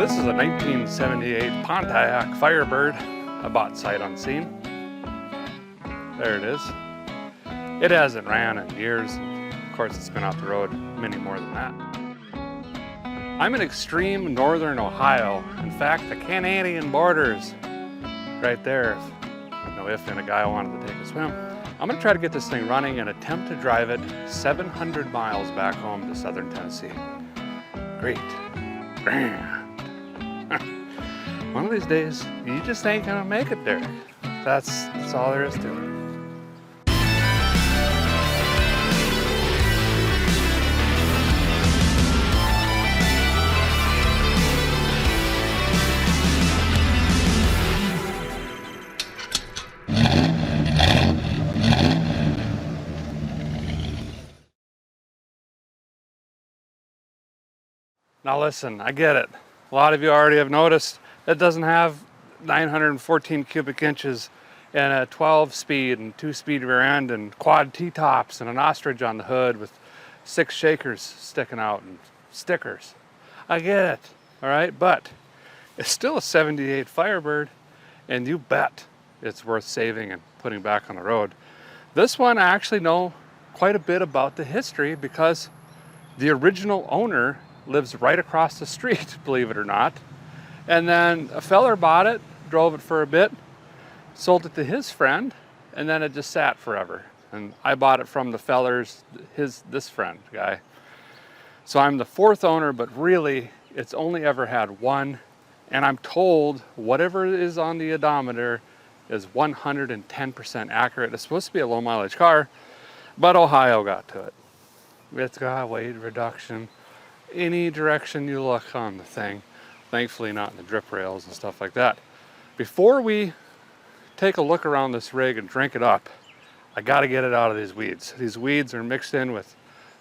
This is a 1978 Pontiac Firebird I bought sight unseen. There it is. It hasn't ran in years. Of course, it's been off the road many more than that. I'm in extreme northern Ohio. In fact, the Canadian border's right there. No if and a guy wanted to take a swim. I'm gonna try to get this thing running and attempt to drive it 700 miles back home to southern Tennessee. Great. Grand. One of these days, you just ain't gonna make it there. That's all there is to it. Now listen, I get it. A lot of you already have noticed it doesn't have 914 cubic inches and a 12-speed and 2-speed rear end and quad T-tops and an ostrich on the hood with 6 shakers sticking out and stickers. I get it, all right? But it's still a 78 Firebird, and you bet it's worth saving and putting back on the road. This one, I actually know quite a bit about the history because the original owner lives right across the street, believe it or not. And then a feller bought it, drove it for a bit, sold it to his friend, and then it just sat forever. And I bought it from the feller's, this friend guy. So I'm the 4th owner, but really it's only ever had one. And I'm told whatever is on the odometer is 110% accurate. It's supposed to be a low mileage car, but Ohio got to it. It's got weight reduction, any direction you look on the thing. Thankfully not in the drip rails and stuff like that. Before we take a look around this rig and drink it up, I gotta get it out of these weeds. These weeds are mixed in with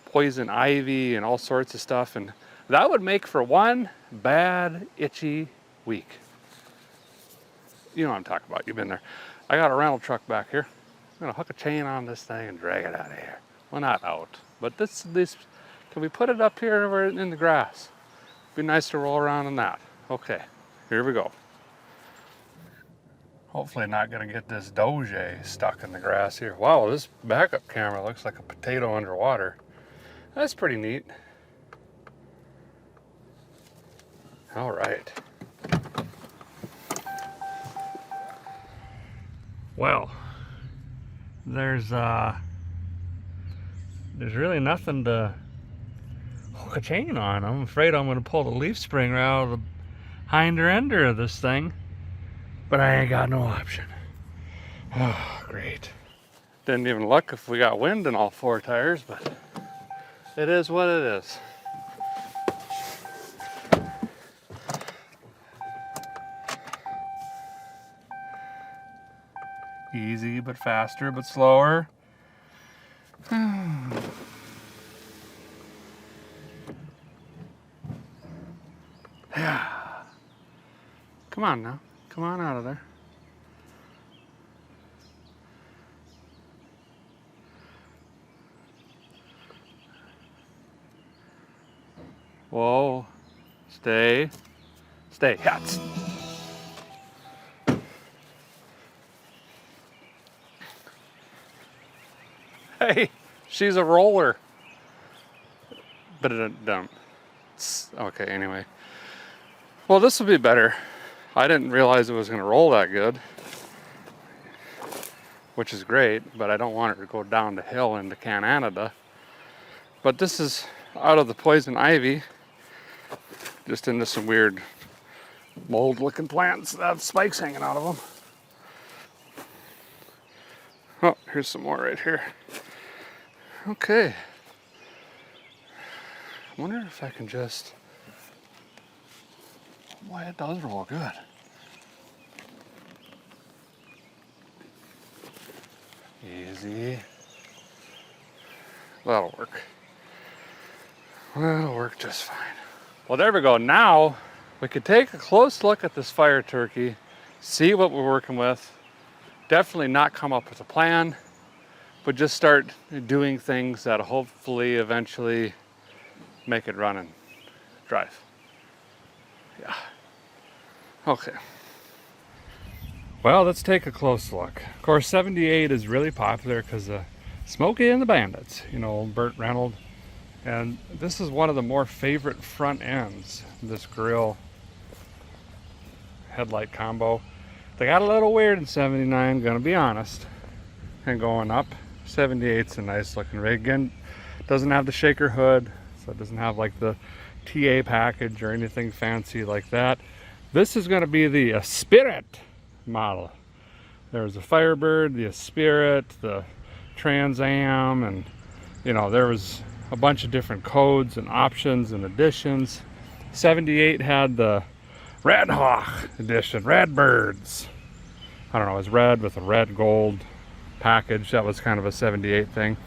poison ivy and all sorts of stuff, and that would make for one bad, itchy week. You know what I'm talking about, you've been there. I got a rental truck back here. I'm gonna hook a chain on this thing and drag it out of here. Well, not out, but this can we put it up here or in the grass? Be nice to roll around in that. Okay, here we go. Hopefully not gonna get this Doge stuck in the grass here. Wow, this backup camera looks like a potato underwater. That's pretty neat. All right. Well, there's really nothing to hook a chain on. I'm afraid I'm going to pull the leaf spring out of the hinder ender of this thing, but I ain't got no option. Oh, great. Didn't even look if we got wind in all 4 tires, but it is what it is. Easy but faster but slower. Yeah. Come on now. Come on out of there. Whoa. Stay. Stay. Yeah. Hey, she's a roller. But it don't. Okay, anyway. Well, this will be better. I didn't realize it was going to roll that good, which is great, but I don't want it to go down the hill into Canada. But this is out of the poison ivy, just into some weird mold-looking plants that have spikes hanging out of them. Oh, here's some more right here. Okay. I wonder if I can just... Boy, it does roll good. Easy. That'll work. That'll work just fine. Well, there we go. Now we could take a close look at this fire turkey, see what we're working with. Definitely not come up with a plan, but just start doing things that hopefully eventually make it run and drive. Yeah. Okay. Well, let's take a close look. Of course, 78 is really popular because of Smokey and the Bandits, you know, old Burt Reynolds. And this is one of the more favorite front ends, this grill headlight combo. They got a little weird in 79, gonna be honest. And going up, 78's a nice looking rig. Again, doesn't have the shaker hood, so it doesn't have like the TA package or anything fancy like that. This is gonna be the Spirit model. There's a Firebird, the Spirit, the Trans Am, and you know, there was a bunch of different codes and options and additions. 78 had the Red Hawk edition, Red Birds. I don't know, it was red with a red gold package. That was kind of a 78 thing.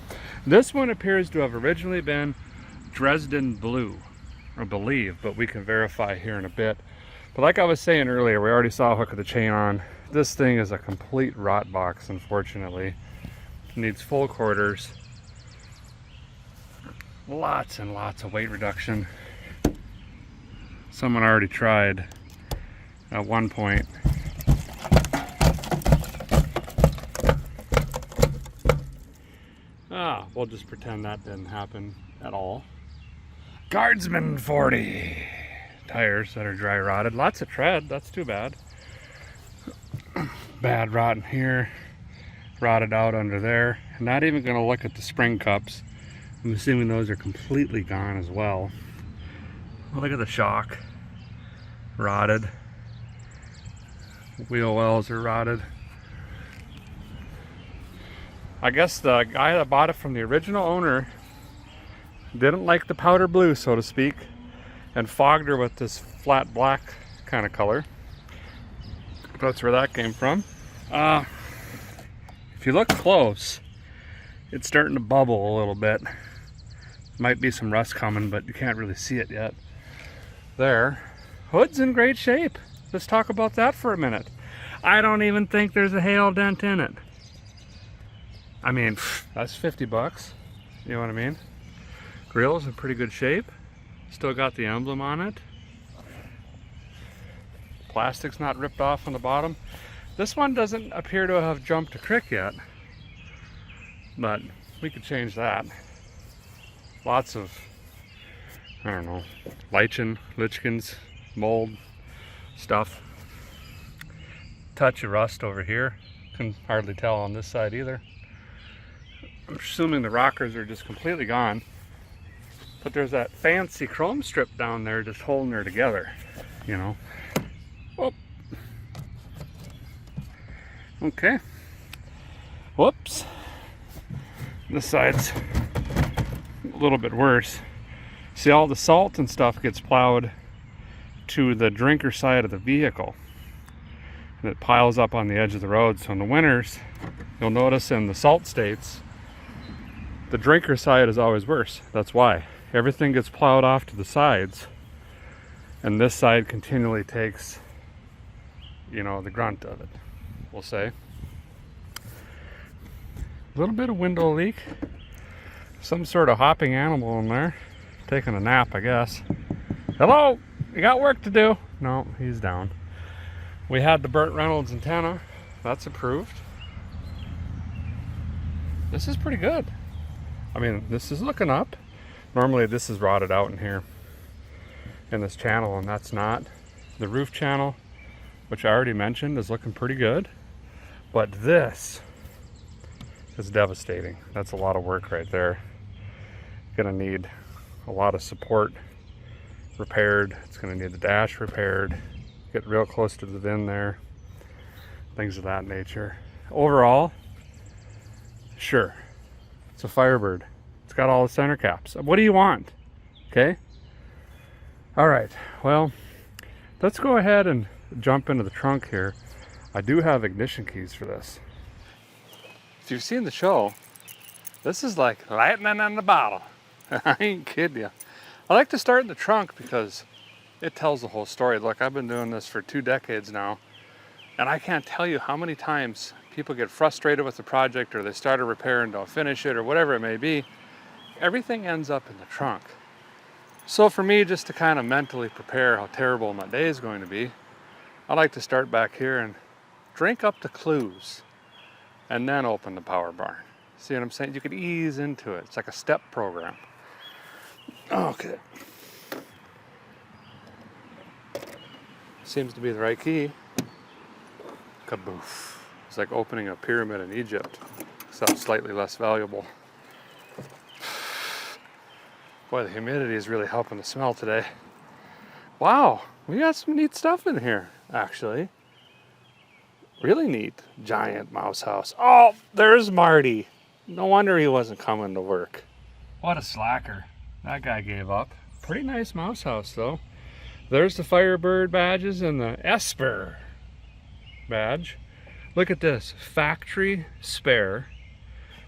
This one appears to have originally been Dresden blue, I believe, but we can verify here in a bit. But like I was saying earlier, we already saw a hook of the chain on. This thing is a complete rot box, unfortunately. It needs full quarters. Lots and lots of weight reduction. Someone already tried at one point. We'll just pretend that didn't happen at all. Guardsman 40 tires that are dry rotted. Lots of tread, that's too bad. Bad rot in here, rotted out under there. I'm not even gonna look at the spring cups. I'm assuming those are completely gone as well. Look at the shock, rotted. Wheel wells are rotted. I guess the guy that bought it from the original owner didn't like the powder blue, so to speak, and fogged her with this flat black kind of color. That's where that came from. If you look close, it's starting to bubble a little bit. Might be some rust coming, but you can't really see it yet. There. Hood's in great shape. Let's talk about that for a minute. I don't even think there's a hail dent in it. I mean, that's 50 bucks. You know what I mean? Grill's in pretty good shape. Still got the emblem on it. Plastic's not ripped off on the bottom. This one doesn't appear to have jumped a crick yet, but we could change that. Lots of, I don't know, lichens, mold stuff. Touch of rust over here. Can hardly tell on this side either. I'm assuming the rockers are just completely gone. But there's that fancy chrome strip down there just holding her together, you know. Whoop. Okay. Whoops. This side's a little bit worse. See, all the salt and stuff gets plowed to the drinker side of the vehicle. And it piles up on the edge of the road. So in the winters, you'll notice in the salt states, the drinker side is always worse. That's why. Everything gets plowed off to the sides, and this side continually takes, you know, the grunt of it, we'll say. A little bit of window leak. Some sort of hopping animal in there. Taking a nap, I guess. Hello! You got work to do. No, he's down. We had the Burt Reynolds antenna. That's approved. This is pretty good. I mean, this is looking up. Normally this is rotted out in here in this channel, and that's not. The roof channel, which I already mentioned, is looking pretty good. But this is devastating. That's a lot of work right there. Gonna need a lot of support repaired. It's gonna need the dash repaired. Get real close to the VIN there. Things of that nature. Overall, sure. It's a Firebird. It's got all the center caps. What do you want? Okay? All right. Well, let's go ahead and jump into the trunk here. I do have ignition keys for this. If you've seen the show, this is like lightning in the bottle. I ain't kidding you. I like to start in the trunk because it tells the whole story. Look, I've been doing this for 2 decades now, and I can't tell you how many times people get frustrated with the project, or they start a repair and don't finish it, or whatever it may be. Everything ends up in the trunk. So for me, just to kind of mentally prepare how terrible my day is going to be, I like to start back here and drink up the clues and then open the power barn. See what I'm saying? You could ease into it. It's like a step program. Okay. Seems to be the right key. Kaboof. It's like opening a pyramid in Egypt, except slightly less valuable. Boy, the humidity is really helping the smell today. Wow, we got some neat stuff in here, actually. Really neat. Giant mouse house. Oh, there's Marty. No wonder he wasn't coming to work. What a slacker. That guy gave up. Pretty nice mouse house, though. There's the Firebird badges and the Esper badge. Look at this. Factory spare.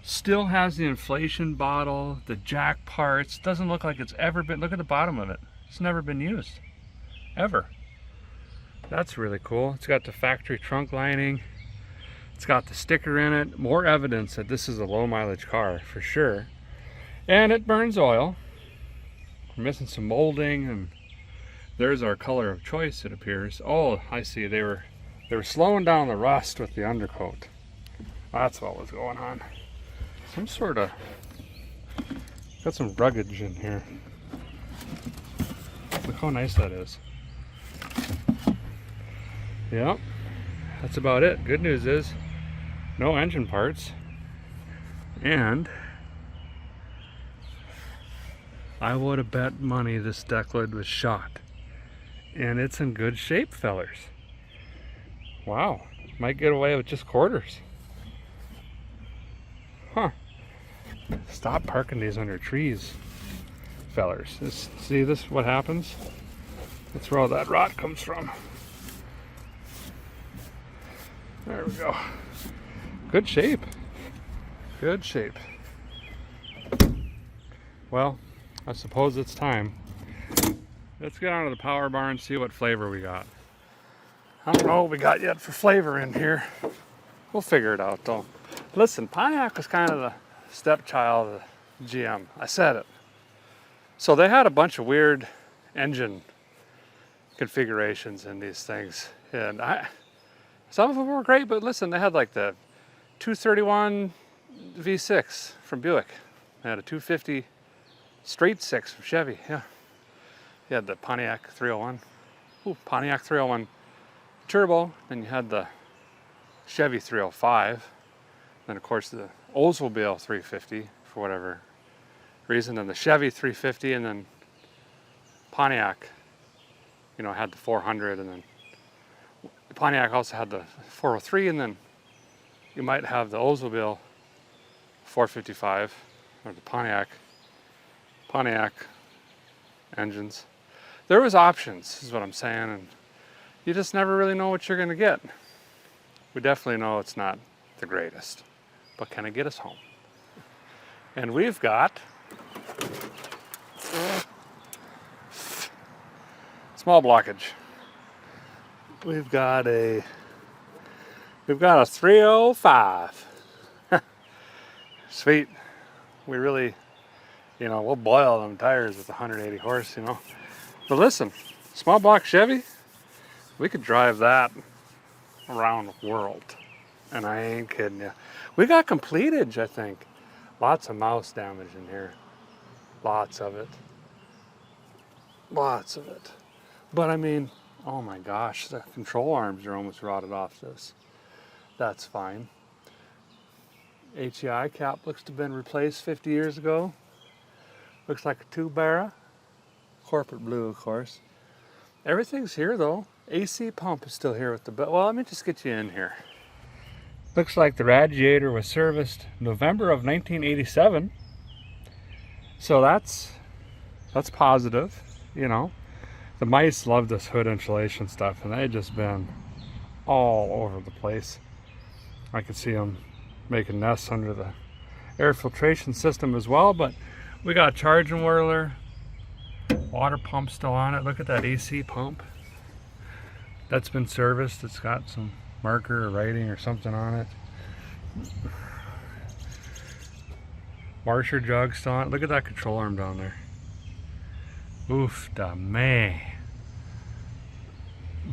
Still has the inflation bottle, the jack parts. Doesn't look like it's ever been. Look at the bottom of it. It's never been used. Ever. That's really cool. It's got the factory trunk lining. It's got the sticker in it. More evidence that this is a low mileage car for sure. And it burns oil. We're missing some molding, and there's our color of choice, it appears. Oh, I see. They were slowing down the rust with the undercoat. That's what was going on. Some sort of, got some ruggage in here. Look how nice that is. Yep, that's about it. Good news is no engine parts, and I would have bet money this deck lid was shot, and it's in good shape, fellers. Wow, might get away with just quarters. Huh. Stop parking these under trees, fellers. See this, what happens? That's where all that rot comes from. There we go. Good shape. Good shape. Well, I suppose it's time. Let's get on to the power barn and see what flavor we got. I don't know what we got yet for flavor in here. We'll figure it out though. Listen, Pontiac was kind of the stepchild of the GM. I said it. So they had a bunch of weird engine configurations in these things. And some of them were great, but listen, they had like the 231 V6 from Buick. They had a 250 straight six from Chevy, yeah. You had the Pontiac 301. Ooh, Pontiac 301 turbo. Then you had the Chevy 305. Then of course the Oldsmobile 350 for whatever reason. Then the Chevy 350, and then Pontiac, you know, had the 400, and then Pontiac also had the 403, and then you might have the Oldsmobile 455 or the Pontiac engines. There was options, is what I'm saying, and you just never really know what you're going to get. We definitely know it's not the greatest, but can it get us home? And we've got small blockage. We've got a 305. Sweet. We really, you know, we'll boil them tires with 180 horse, you know. But listen, small block Chevy, we could drive that around the world. And I ain't kidding you. We got completage, I think. Lots of mouse damage in here. Lots of it. Lots of it. But I mean, oh my gosh, the control arms are almost rotted off this. That's fine. HEI cap looks to have been replaced 50 years ago. Looks like a 2-barra. Corporate blue, of course. Everything's here though. AC pump is still here with the well, let me just get you in here. Looks like the radiator was serviced November of 1987. So that's positive, you know. The mice love this hood insulation stuff, and they've just been all over the place. I can see them making nests under the air filtration system as well, but we got a charging whirler, water pump still on it. Look at that AC pump. That's been serviced. It's got some marker or writing or something on it. Washer jug still on it. Look at that control arm down there. Oof da man.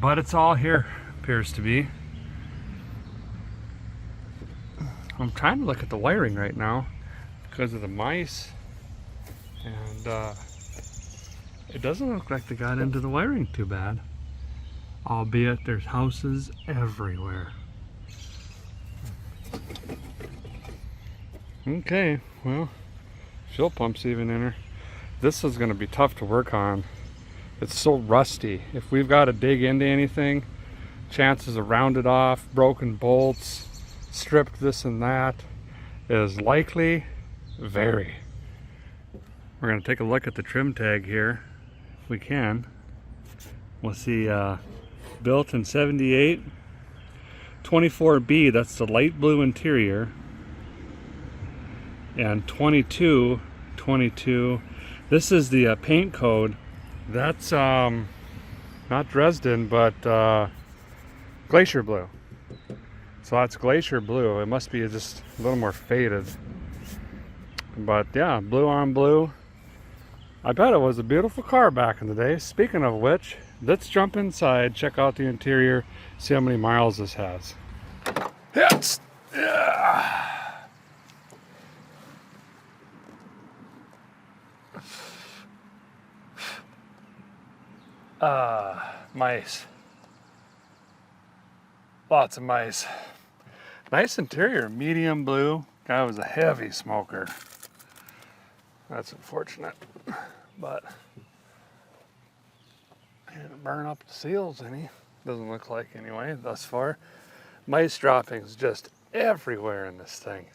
but it's all here, appears to be. I'm trying to look at the wiring right now because of the mice, and it doesn't look like they got into the wiring too bad, albeit there's houses everywhere. Okay, well, fuel pump's even in her. This is going to be tough to work on. It's so rusty. If we've got to dig into anything, chances of rounded off, broken bolts, stripped this and that is likely very. We're going to take a look at the trim tag here if we can. We'll see built in 78, 24B, that's the light blue interior, and 22, this is the paint code. That's not Dresden, but Glacier Blue. So that's Glacier Blue. It must be just a little more faded. But yeah, blue on blue. I bet it was a beautiful car back in the day. Speaking of which, let's jump inside, check out the interior, see how many miles this has. Hits! Yeah. Mice. Lots of mice. Nice interior, medium blue. Guy was a heavy smoker. That's unfortunate, but he didn't burn up the seals any. Doesn't look like anyway, thus far. Mice droppings just everywhere in this thing.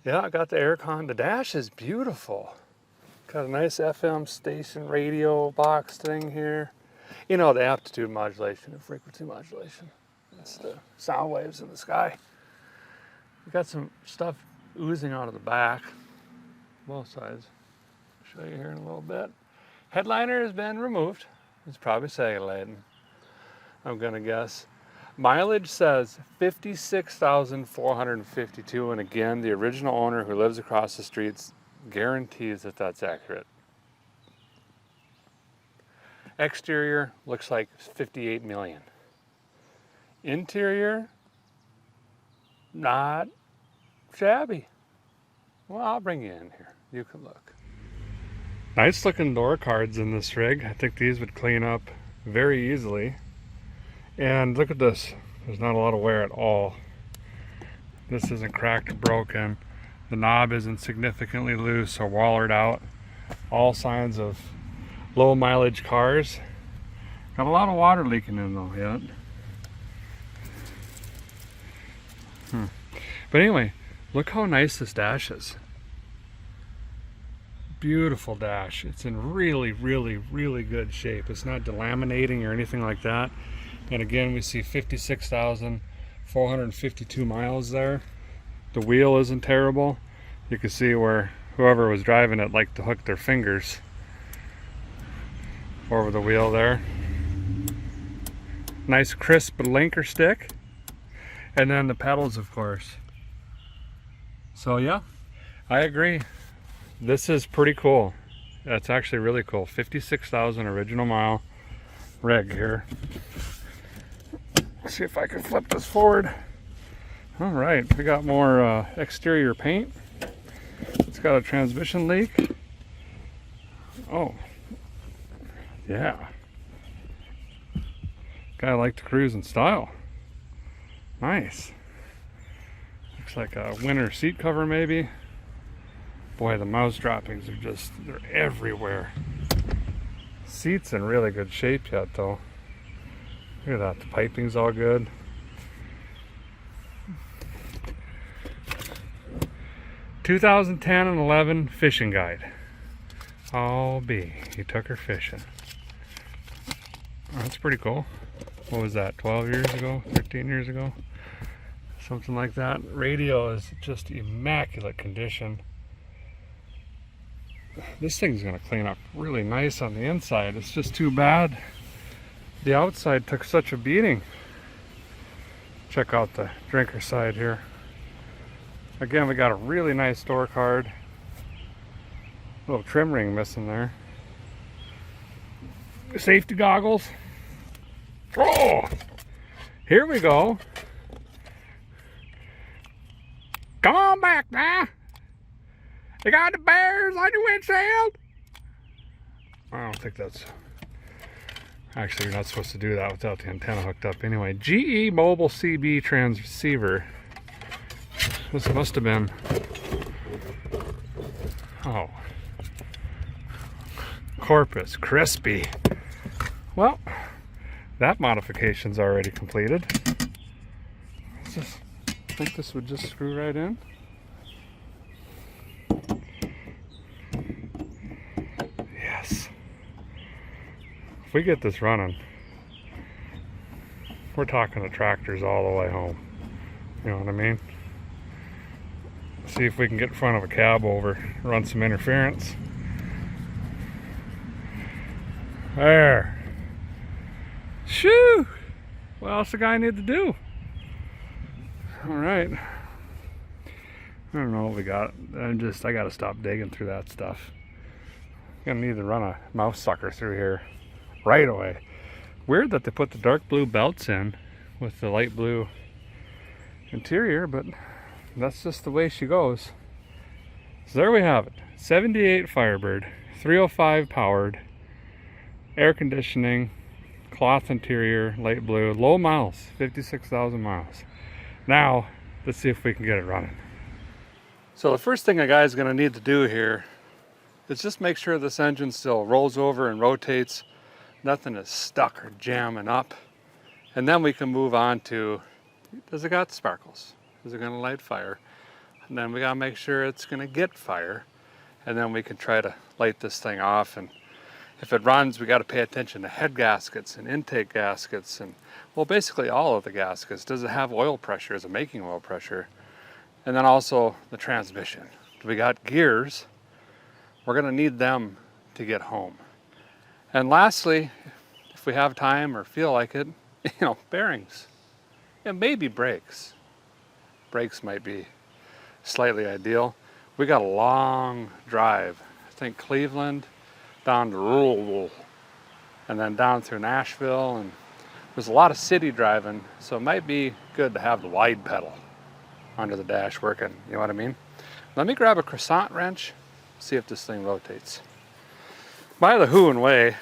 Yeah, I got the aircon. The dash is beautiful. Got a nice FM station radio box thing here. You know, the amplitude modulation and frequency modulation. That's the sound waves in the sky. We got some stuff oozing out of the back, both sides. I'll show you here in a little bit. Headliner has been removed. It's probably cellulating, I'm gonna guess. Mileage says 56,452, and again, the original owner who lives across the streets guarantees that that's accurate. Exterior looks like 58 million. Interior, not shabby. Well, I'll bring you in here. You can look. Nice looking door cards in this rig. I think these would clean up very easily. And look at this. There's not a lot of wear at all. This isn't cracked or broken. The knob isn't significantly loose or wallered out. All signs of low mileage cars. Got a lot of water leaking in though yet. But anyway, look how nice this dash is. Beautiful dash. It's in really, really, really good shape. It's not delaminating or anything like that. And again, we see 56,452 miles there. The wheel isn't terrible. You can see where whoever was driving it liked to hook their fingers over the wheel there. Nice crisp linker stick. And then the pedals, of course. So yeah, I agree. This is pretty cool. That's actually really cool. 56,000 original mile rig here. Let's see if I can flip this forward. All right, we got more exterior paint. It's got a transmission leak. Oh, yeah. Guy liked to cruise in style. Nice. Looks like a winter seat cover maybe. Boy, the mouse droppings are just, they're everywhere. Seat's in really good shape yet though. Look at that, the piping's all good. "2010 and 11 fishing guide. I'll be. He took her fishing." Oh, that's pretty cool. What was that, 12 years ago, 13 years ago? Something like that. Radio is just immaculate condition. This thing's gonna clean up really nice on the inside. It's just too bad the outside took such a beating. Check out the drinker side here. Again, we got a really nice door card. Little trim ring missing there. Safety goggles. Oh, here we go. Come on back now. You got the bears on your windshield? I don't think that's... Actually, you're not supposed to do that without the antenna hooked up. Anyway, GE Mobile CB transceiver. This must have been... Oh. Corpus Crispy. Well, that modification's already completed. I think this would just screw right in. Yes. If we get this running, we're talking the tractors all the way home. You know what I mean? See if we can get in front of a cab over, run some interference. There. Shoo! What else the guy need to do? Alright. I don't know what we got. I gotta stop digging through that stuff. I'm gonna need to run a mouse sucker through here right away. Weird that they put the dark blue belts in with the light blue interior, but that's just the way she goes. So there we have it. 78 Firebird, 305 powered, air conditioning, cloth interior, light blue, low miles, 56,000 miles. Now, let's see if we can get it running. So the first thing a guy's gonna need to do here is just make sure this engine still rolls over and rotates. Nothing is stuck or jamming up. And then we can move on to, does it got sparkles? Is it gonna light fire? And then we gotta make sure it's gonna get fire. And then we can try to light this thing off. And if it runs, we gotta pay attention to head gaskets and intake gaskets and, well, basically all of the gaskets. Does it have oil pressure? Is it making oil pressure? And then also the transmission. We got gears. We're gonna need them to get home. And lastly, if we have time or feel like it, bearings. And maybe brakes. Brakes might be slightly ideal. We got a long drive. I think Cleveland down to Louisville and then down through Nashville, and there's a lot of city driving, so it might be good to have the wide pedal under the dash working, you know what I mean? Let me grab a croissant wrench, see if this thing rotates. By the who and way,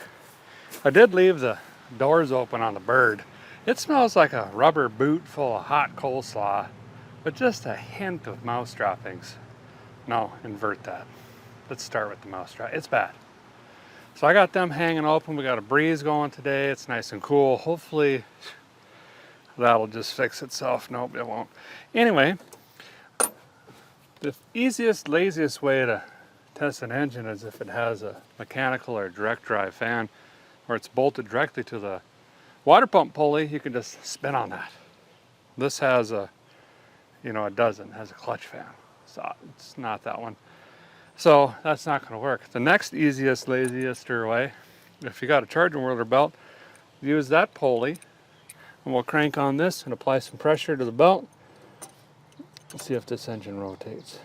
I did leave the doors open on the Bird. It smells like a rubber boot full of hot coleslaw, but just a hint of mouse droppings. No, invert that. Let's start with the mouse drop. It's bad. So I got them hanging open. We got a breeze going today. It's nice and cool. Hopefully that'll just fix itself. Nope, it won't. Anyway, the easiest, laziest way to test an engine is if it has a mechanical or direct drive fan, or it's bolted directly to the water pump pulley. You can just spin on that. This has a, it doesn't, has a clutch fan. So it's not that one. So that's not going to work. The next easiest, laziest way, if you got a charging whirler belt, use that pulley, and we'll crank on this and apply some pressure to the belt. Let's see if this engine rotates.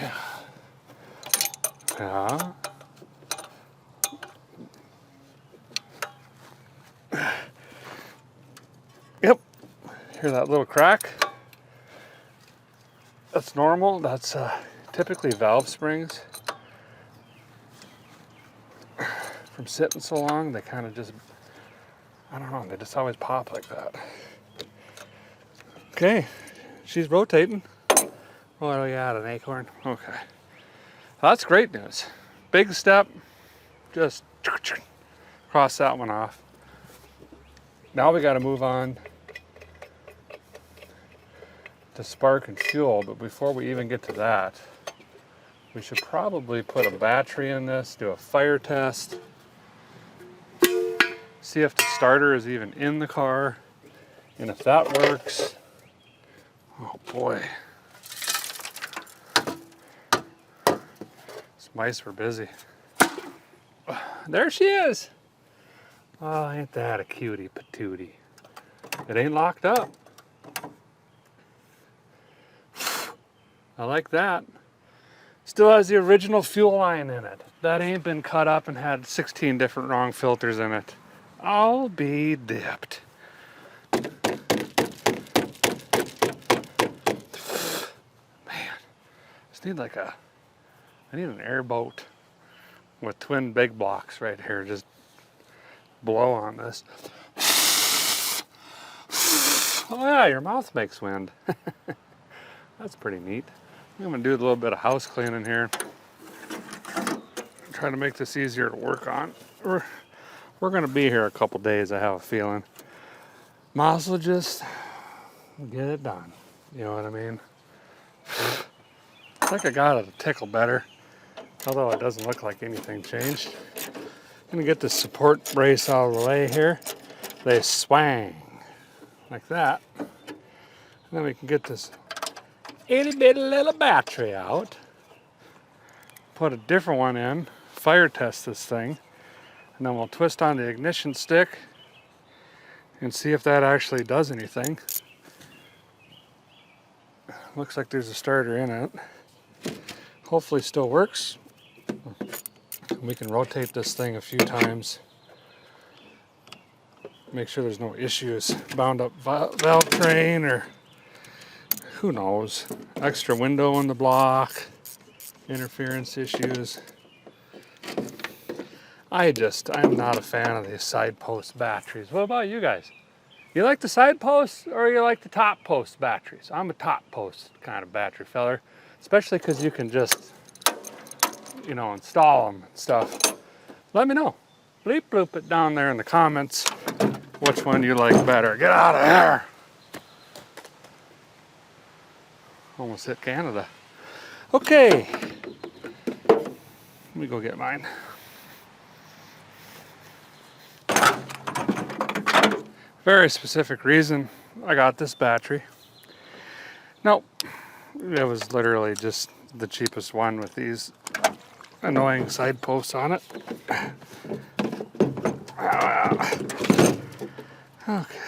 Yeah. Yeah. Yep. Hear that little crack? That's normal. That's typically valve springs. From sitting so long, they kind of just, I don't know, they just always pop like that. Okay, she's rotating. What do we got, an acorn? Okay. That's great news. Big step, just cross that one off. Now we got to move on to spark and fuel, but before we even get to that, we should probably put a battery in this, do a fire test, see if the starter is even in the car, and if that works. Oh boy. These mice were busy. There she is. Oh, ain't that a cutie patootie. It ain't locked up. I like that. Still has the original fuel line in it. That ain't been cut up and had 16 different wrong filters in it. I'll be dipped. Man, just need like I need an airboat with twin big blocks right here. Just blow on this. Oh yeah, your mouth makes wind. That's pretty neat. I'm gonna do a little bit of house cleaning here. Try to make this easier to work on. We're gonna be here a couple days, I have a feeling. Might as well just get it done. You know what I mean? I think I got it a tickle better, although it doesn't look like anything changed. I'm gonna get this support brace out of the way here. They swang like that. And then we can get this itty bitty little battery out. Put a different one in, fire test this thing, and then we'll twist on the ignition stick and see if that actually does anything. Looks like there's a starter in it. Hopefully still works. We can rotate this thing a few times. Make sure there's no issues. Bound up valve train or who knows. Extra window in the block. Interference issues. I'm not a fan of these side post batteries. What about you guys? You like the side posts or you like the top post batteries? I'm a top post kind of battery feller, especially because you can just, you know, install them and stuff. Let me know. Bleep bloop it down there in the comments which one you like better. Get out of here. Almost hit Canada. Okay. Let me go get mine. Very specific reason I got this battery. Nope, it was literally just the cheapest one with these annoying side posts on it. Okay.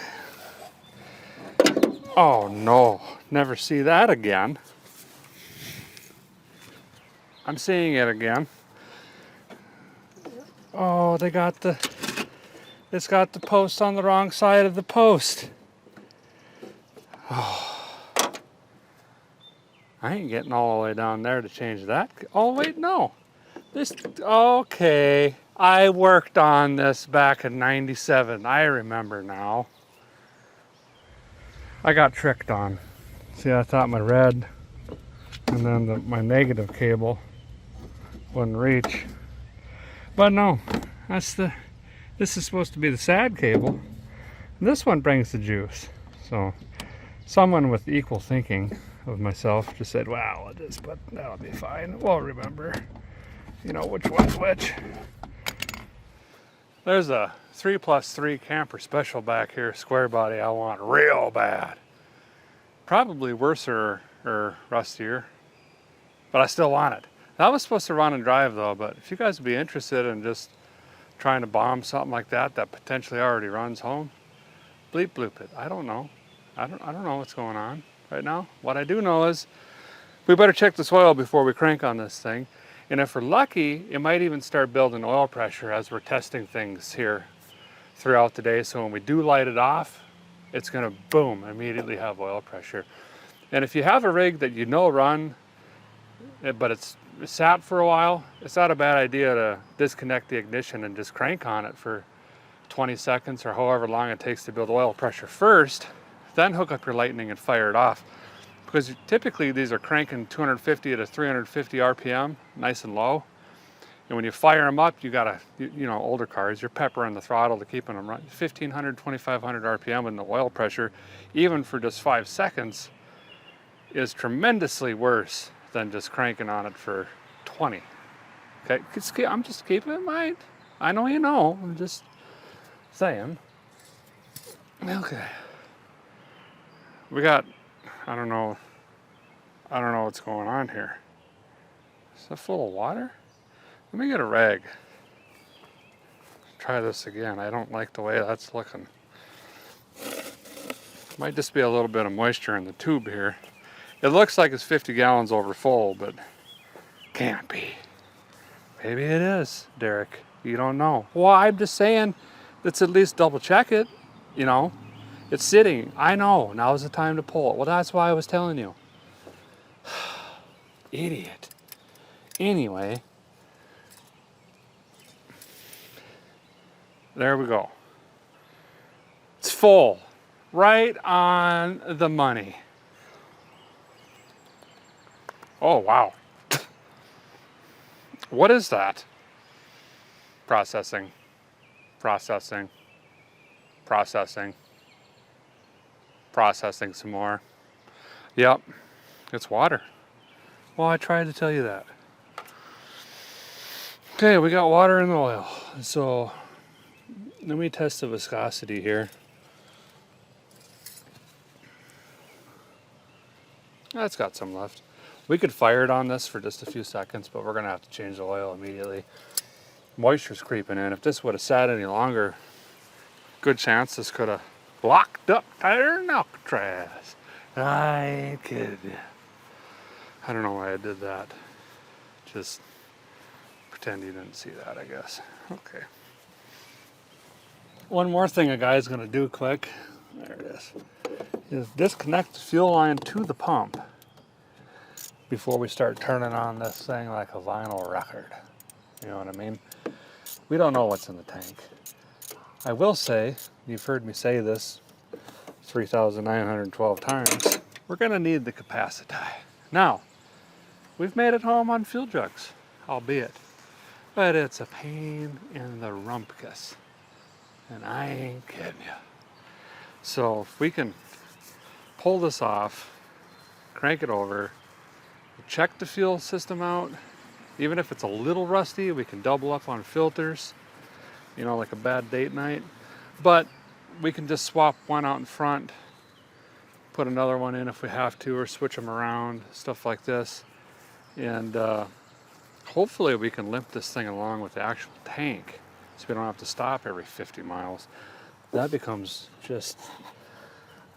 Oh no, never see that again. I'm seeing it again. Oh, it's got the post on the wrong side of the post. Oh. I ain't getting all the way down there to change that. Oh wait, no. Okay. I worked on this back in '97. I remember now. I got tricked on. See, I thought my red and then my negative cable wouldn't reach. But no, this is supposed to be the sad cable. This one brings the juice. So someone with equal thinking of myself just said, wow, it is, but that'll be fine. We'll remember, you know, which one's which. There's a 3+3 camper special back here, square body I want real bad. Probably worse or rustier, but I still want it. That was supposed to run and drive though, but if you guys would be interested in just trying to bomb something like that potentially already runs home, bleep bloop it. I don't know. I don't know what's going on right now. What I do know is we better check the oil before we crank on this thing. And if we're lucky, it might even start building oil pressure as we're testing things here throughout the day. So when we do light it off, it's gonna boom, immediately have oil pressure. And if you have a rig that you know run, but it's sat for a while, it's not a bad idea to disconnect the ignition and just crank on it for 20 seconds or however long it takes to build oil pressure first, then hook up your lightning and fire it off. Because typically these are cranking 250 to 350 RPM, nice and low. And when you fire them up, you gotta, you know, older cars, you're peppering the throttle to keep them running. 1500, 2500 RPM and the oil pressure, even for just 5 seconds, is tremendously worse than just cranking on it for 20. Okay, I'm just keeping it in mind. I know you know, I'm just saying. Okay. We got, I don't know what's going on here. Is that full of water? Let me get a rag. Try this again. I don't like the way that's looking. Might just be a little bit of moisture in the tube here. It looks like it's 50 gallons over full, but Can't be. Maybe it is, Derek. You don't know. Well, I'm just saying, let's at least double check it, you know. It's sitting. I know. Now's the time to pull it. Well, that's why I was telling you. Idiot. Anyway. There we go. It's full. Right on the money. Oh, wow. What is that? Processing. Processing. Processing. Processing some more. Yep, it's water. Well, I tried to tell you that. Okay, we got water in the oil. So let me test the viscosity here. That's got some left. We could fire it on this for just a few seconds, but we're gonna have to change the oil immediately. Moisture's creeping in. If this would have sat any longer, good chance this could have locked up tire Alcatraz. I ain't kidding you. I don't know why I did that. Just pretend you didn't see that, I guess. Okay. One more thing a guy's gonna do quick, there it is disconnect the fuel line to the pump before we start turning on this thing like a vinyl record. You know what I mean? We don't know what's in the tank. I will say, you've heard me say this 3,912 times, we're gonna need the capacity. Now, we've made it home on fuel jugs, albeit, but it's a pain in the rumpus. And I ain't kidding you. So if we can pull this off, crank it over, check the fuel system out, even if it's a little rusty, we can double up on filters, you know, like a bad date night. But we can just swap one out in front, put another one in if we have to, or switch them around, stuff like this. And hopefully we can limp this thing along with the actual tank so we don't have to stop every 50 miles. That becomes just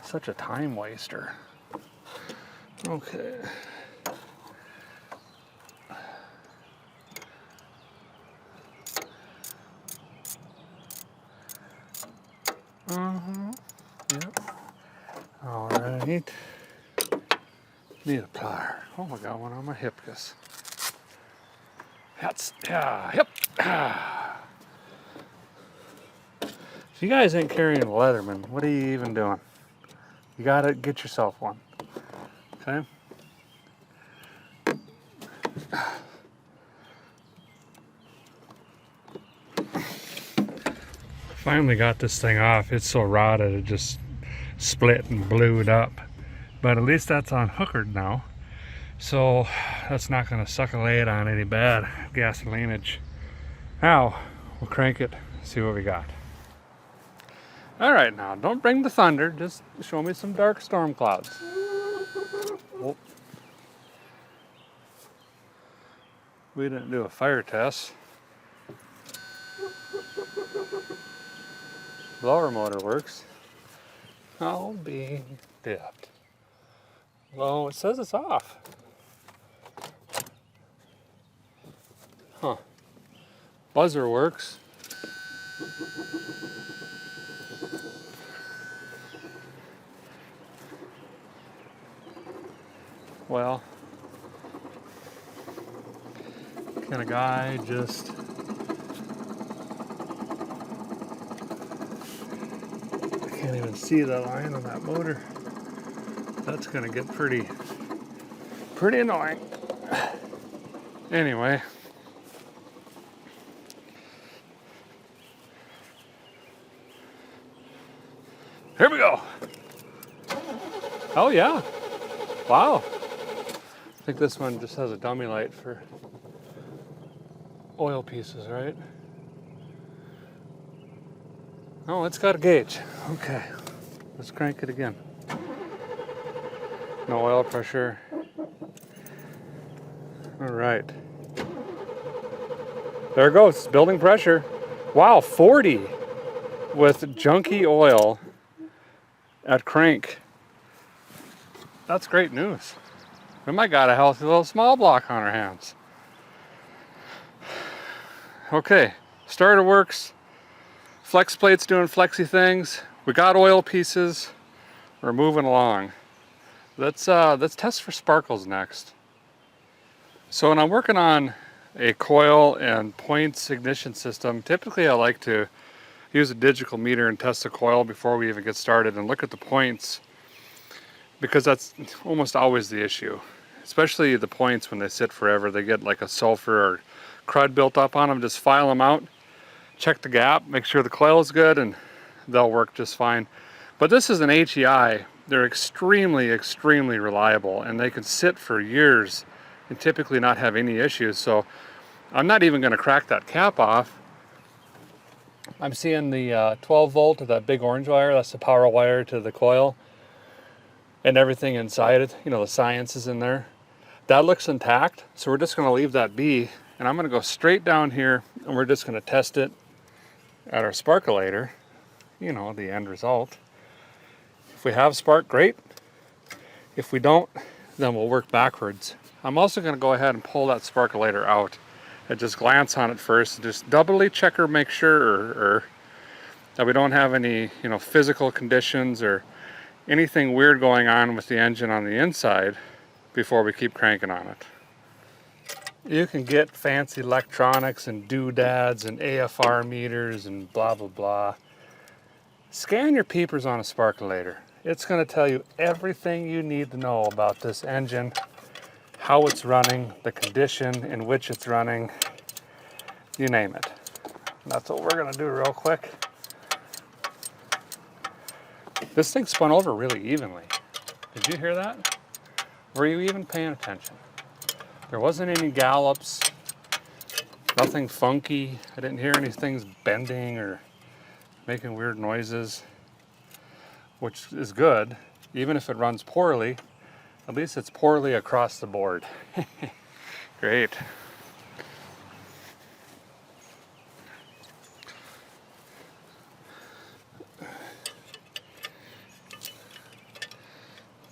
such a time waster. Okay. Yep. All right. Need a plier. Oh, I got one on my hipcus. That's, yeah, hip. If you guys ain't carrying a Leatherman, what are you even doing? You gotta get yourself one. Okay? Finally got this thing off. It's so rotted it just split and blew it up. But at least that's unhookered now. So that's not gonna succulate on any bad gasolineage. Now we'll crank it, see what we got. All right, now don't bring the thunder, just show me some dark storm clouds. Oh. We didn't do a fire test. Blower motor works. I'll be dipped. Well, it says it's off. Huh. Buzzer works. Well, can a guy just I can't even see the line on that motor. That's gonna get pretty annoying. Anyway. Here we go. Oh yeah. Wow. I think this one just has a dummy light for oil pieces, right? Oh, it's got a gauge. Okay. Let's crank it again. No oil pressure. All right. There it goes, building pressure. Wow, 40 with junky oil at crank. That's great news. We might got a healthy little small block on our hands. Okay, starter works. Flex plate's doing flexy things. We got oil pieces. We're moving along. Let's test for sparkles next. So when I'm working on a coil and points ignition system, typically I like to use a digital meter and test the coil before we even get started and look at the points, because that's almost always the issue. Especially the points, when they sit forever, they get like a sulfur or crud built up on them. Just file them out, check the gap, make sure the coil is good, and they'll work just fine. But this is an HEI. They're extremely, extremely reliable, and they can sit for years and typically not have any issues. So I'm not even going to crack that cap off. I'm seeing the 12 volt of that big orange wire. That's the power wire to the coil, and everything inside it, you know, the science is in there. That looks intact, so we're just going to leave that be, and I'm going to go straight down here and we're just going to test it at our sparkulator, you know, the end result. If we have spark, great. If we don't, then we'll work backwards. I'm also going to go ahead and pull that sparkulator out and just glance on it first and just doubly check or make sure that we don't have any, you know, physical conditions or anything weird going on with the engine on the inside before we keep cranking on it. You can get fancy electronics and doodads and AFR meters and blah blah blah. Scan your peepers on a sparkulator. It's going to tell you everything you need to know about this engine, how it's running, the condition in which it's running, you name it. And that's what we're going to do real quick. This thing spun over really evenly. Did you hear that? Were you even paying attention? There wasn't any gallops, nothing funky. I didn't hear any things bending or making weird noises, which is good. Even if it runs poorly, at least it's poorly across the board. Great.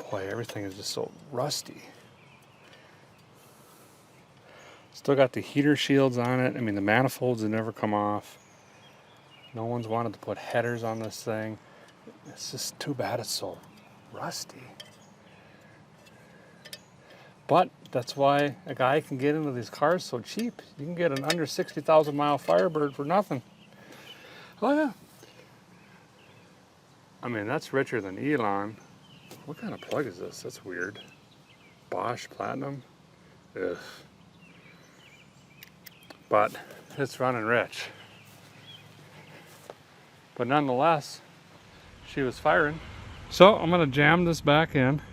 Boy, everything is just so rusty. Still got the heater shields on it. I mean, the manifolds have never come off. No one's wanted to put headers on this thing. It's just too bad it's so rusty. But that's why a guy can get into these cars so cheap. You can get an under 60,000 mile Firebird for nothing. Oh yeah. I mean, that's richer than Elon. What kind of plug is this? That's weird. Bosch Platinum? Ugh. But it's running rich. But nonetheless, she was firing. So I'm gonna jam this back in.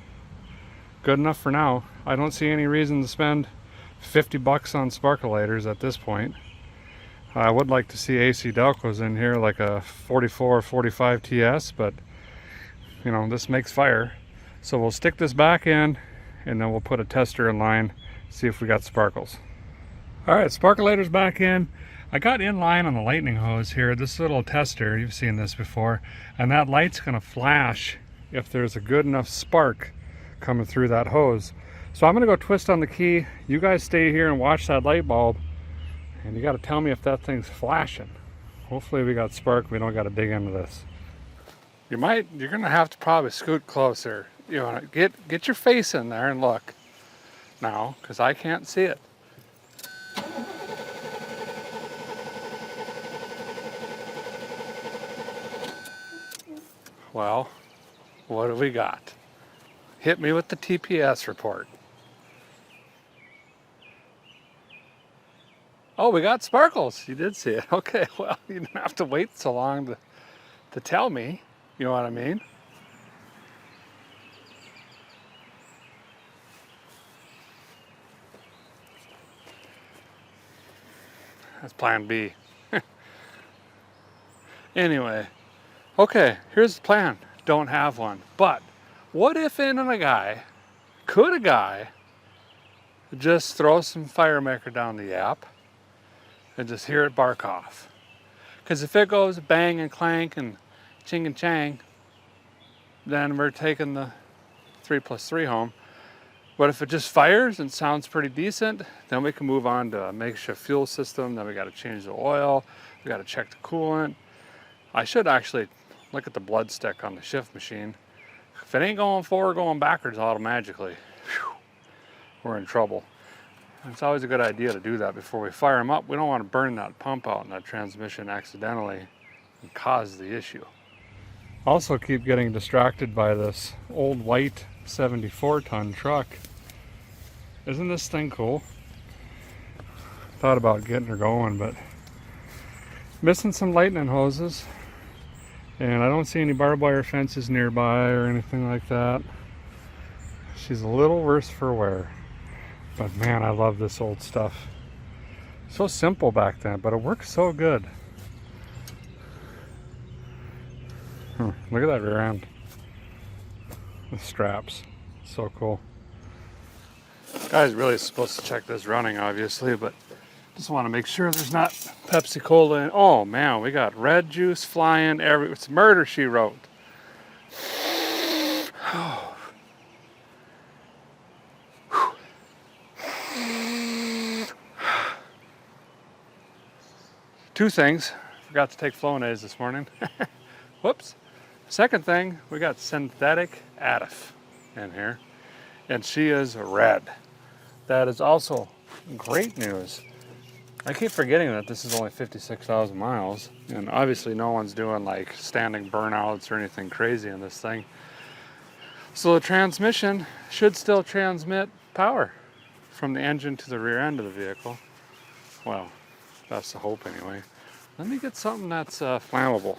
Good enough for now. I don't see any reason to spend 50 bucks on sparkulators at this point. I would like to see AC Delcos in here, like a 44 or 45 TS, but you know, this makes fire. So we'll stick this back in and then we'll put a tester in line, see if we got sparkles. All right, sparkulator's back in. I got in line on the lightning hose here, this little tester, you've seen this before, and that light's gonna flash if there's a good enough spark coming through that hose. So I'm gonna go twist on the key. You guys stay here and watch that light bulb, and you gotta tell me if that thing's flashing. Hopefully we got spark, we don't gotta dig into this. You're gonna have to probably scoot closer. You wanna get your face in there and look now, because I can't see it. Well, what do we got? Hit me with the TPS report. Oh, we got sparkles. You did see it. Okay, well, you didn't have to wait so long to tell me. You know what I mean? That's plan B. Anyway, okay, here's the plan. Don't have one. But what if could a guy just throw some FireMaker down the app and just hear it bark off? Because if it goes bang and clank and ching and chang, then we're taking the 3+3 home. But if it just fires and sounds pretty decent, then we can move on to a makeshift fuel system. Then we got to change the oil. We got to check the coolant. I should actually look at the blood stick on the shift machine. If it ain't going forward, going backwards automatically, whew, we're in trouble. It's always a good idea to do that before we fire them up. We don't want to burn that pump out in that transmission accidentally and cause the issue. Also keep getting distracted by this old white 74-ton truck. Isn't this thing cool? Thought about getting her going, but missing some lightning hoses. And I don't see any barbed wire fences nearby or anything like that. She's a little worse for wear. But man, I love this old stuff. So simple back then, but it works so good. Look at that rear end. The straps. So cool. Guy's really supposed to check this running, obviously, but just want to make sure there's not Pepsi Cola in. Oh man, we got red juice flying everywhere. It's murder, she wrote. Two things. Forgot to take Flonase this morning. Whoops. Second thing, we got synthetic additive in here, and she is red. That is also great news. I keep forgetting that this is only 56,000 miles, and obviously no one's doing like standing burnouts or anything crazy in this thing. So the transmission should still transmit power from the engine to the rear end of the vehicle. Well, that's the hope anyway. Let me get something that's flammable.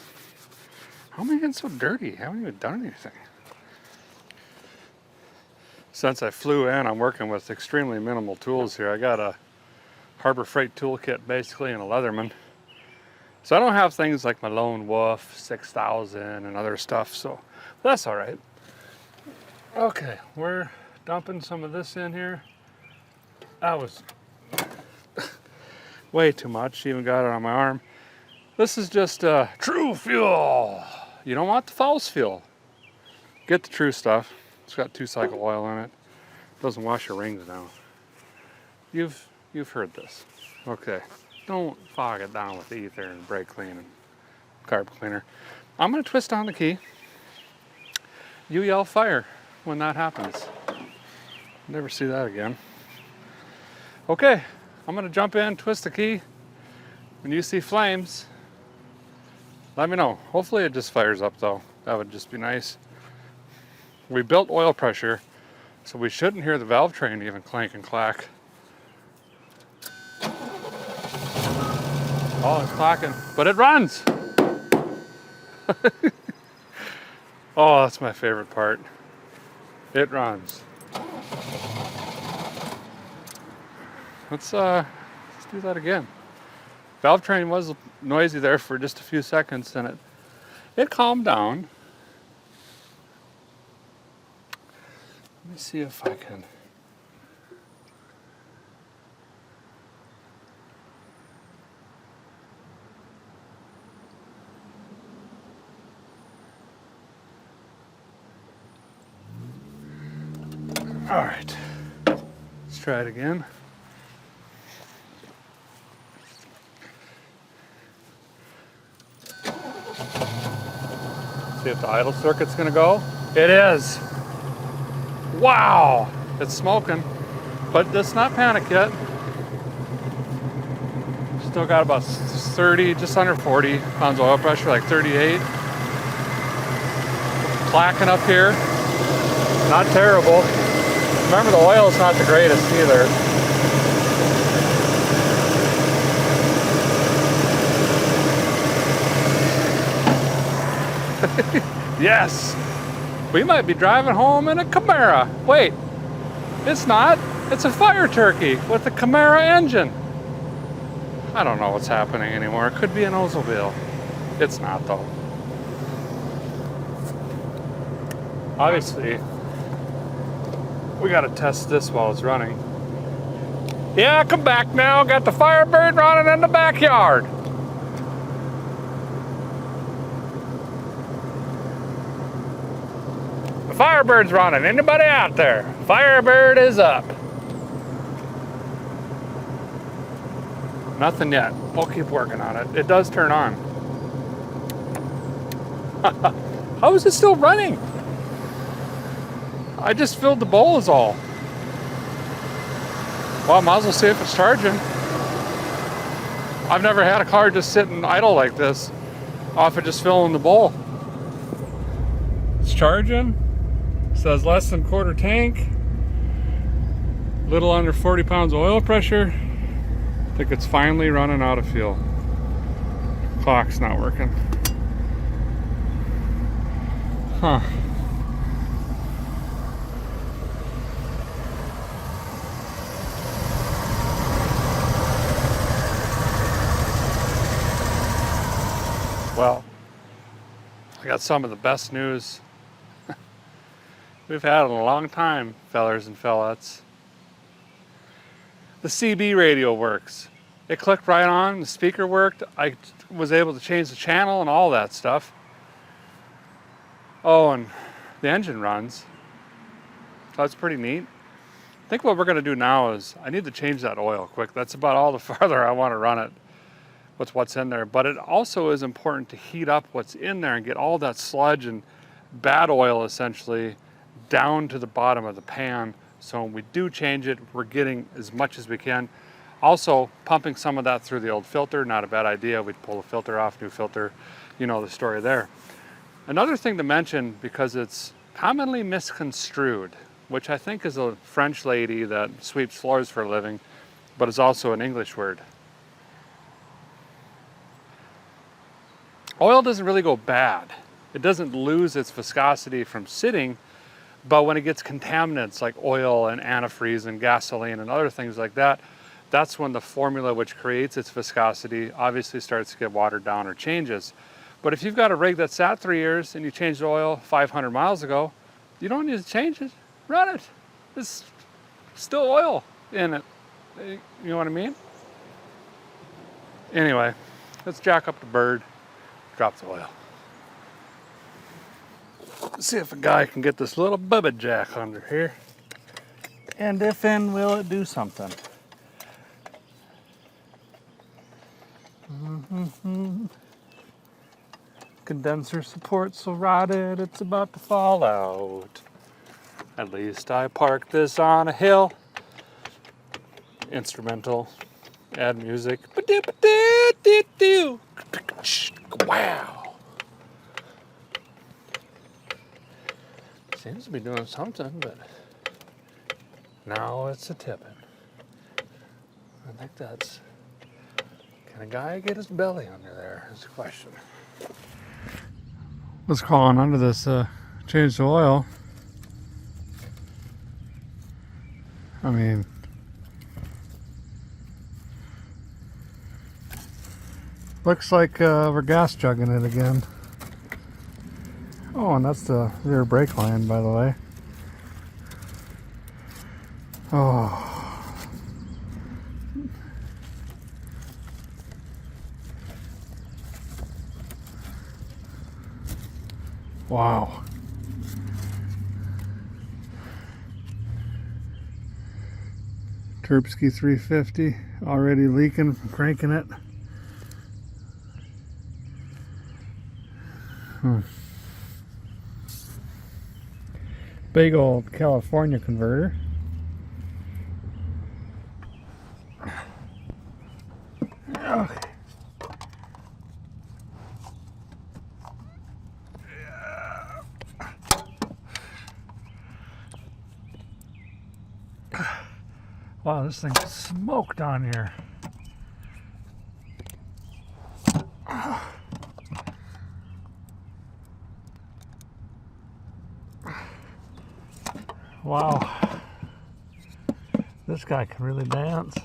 How am I getting so dirty? I haven't even done anything. Since I flew in, I'm working with extremely minimal tools here. I got a Harbor Freight toolkit basically and a Leatherman. So I don't have things like my Lone Wolf 6000 and other stuff, so that's all right. Okay, we're dumping some of this in here. That was way too much, even got it on my arm. This is just true fuel. You don't want the false fuel. Get the true stuff. It's got 2-cycle oil in it. Doesn't wash your rings down. You've heard this. Okay, don't fog it down with ether and brake clean and carb cleaner. I'm gonna twist on the key. You yell fire when that happens. Never see that again. Okay, I'm gonna jump in, twist the key. When you see flames, let me know. Hopefully it just fires up though. That would just be nice. We built oil pressure, so we shouldn't hear the valve train even clank and clack. Oh, it's clacking, but it runs. Oh, that's my favorite part. It runs. Let's do that again. Valve train was noisy there for just a few seconds, and it calmed down. Let me see if I can. All right, let's try it again. See if the idle circuit's gonna go. It is. Wow, it's smoking, but let's not panic yet. Still got about 30, just under 40 pounds of oil pressure, like 38. Clacking up here, not terrible. Remember, the oil is not the greatest either. Yes, we might be driving home in a Camaro. Wait, it's not. It's a fire turkey with a Camaro engine. I don't know what's happening anymore. It could be an Oldsmobile. It's not though. Obviously, we gotta test this while it's running. Yeah, come back now. Got the Firebird running in the backyard. The Firebird's running. Anybody out there? Firebird is up. Nothing yet. We'll keep working on it. It does turn on. How is it still running? I just filled the bowl is all. Well, I might as well see if it's charging. I've never had a car just sitting idle like this off of just filling the bowl. It's charging. Says less than quarter tank. Little under 40 pounds of oil pressure. I think it's finally running out of fuel. Clock's not working. Huh. Well, I got some of the best news we've had in a long time, fellers and fellettes. The CB radio works. It clicked right on, the speaker worked, I was able to change the channel and all that stuff. Oh, and the engine runs. So that's pretty neat. I think what we're gonna do now is, I need to change that oil quick. That's about all the farther I wanna run it with what's in there. But it also is important to heat up what's in there and get all that sludge and bad oil essentially down to the bottom of the pan. So when we do change it, we're getting as much as we can. Also, pumping some of that through the old filter, not a bad idea. We'd pull the filter off, new filter, you know the story there. Another thing to mention, because it's commonly misconstrued, which I think is a French lady that sweeps floors for a living, but is also an English word. Oil doesn't really go bad. It doesn't lose its viscosity from sitting, but when it gets contaminants like oil and antifreeze and gasoline and other things like that, that's when the formula which creates its viscosity obviously starts to get watered down or changes. But if you've got a rig that sat 3 years and you changed the oil 500 miles ago, you don't need to change it. Run it. There's still oil in it. You know what I mean? Anyway, let's jack up the bird, drop the oil. Let's see if a guy can get this little bubba jack under here. And if and will it do something? Condenser support so rotted it's about to fall out. At least I parked this on a hill. Instrumental. Add music. Wow. Seems to be doing something, but now it's a tipping. I think that's... Can a guy get his belly under there? Is the question. What's crawling under this change the oil? I mean, looks like we're gas jugging it again. Oh, and that's the rear brake line, by the way. Oh. Wow. Terpsky 350 already leaking from cranking it. Big old California converter. Okay. Wow, this thing's smoked on here. Wow, this guy can really dance.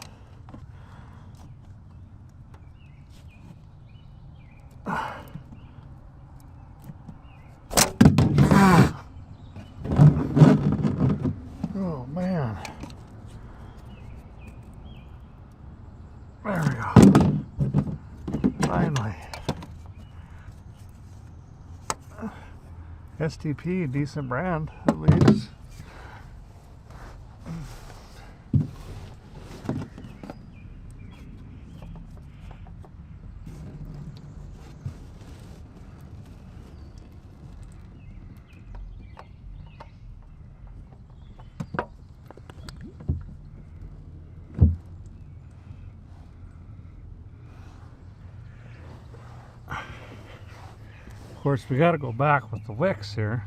Oh man. There we go. Finally. STP, decent brand at least. Of course, we got to go back with the wicks here.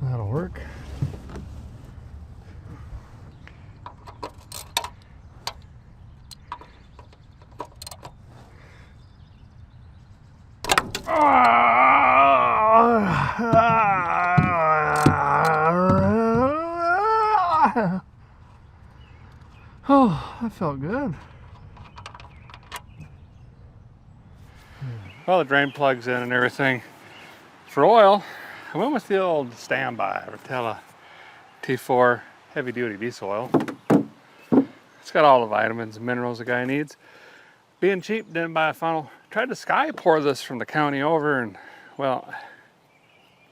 That'll work. Oh, that felt good. Well, the drain plugs in and everything. For oil, I went with the old standby Rotella T4 heavy duty diesel oil. It's got all the vitamins and minerals a guy needs. Being cheap, didn't buy a funnel. Tried to sky pour this from the county over, and well,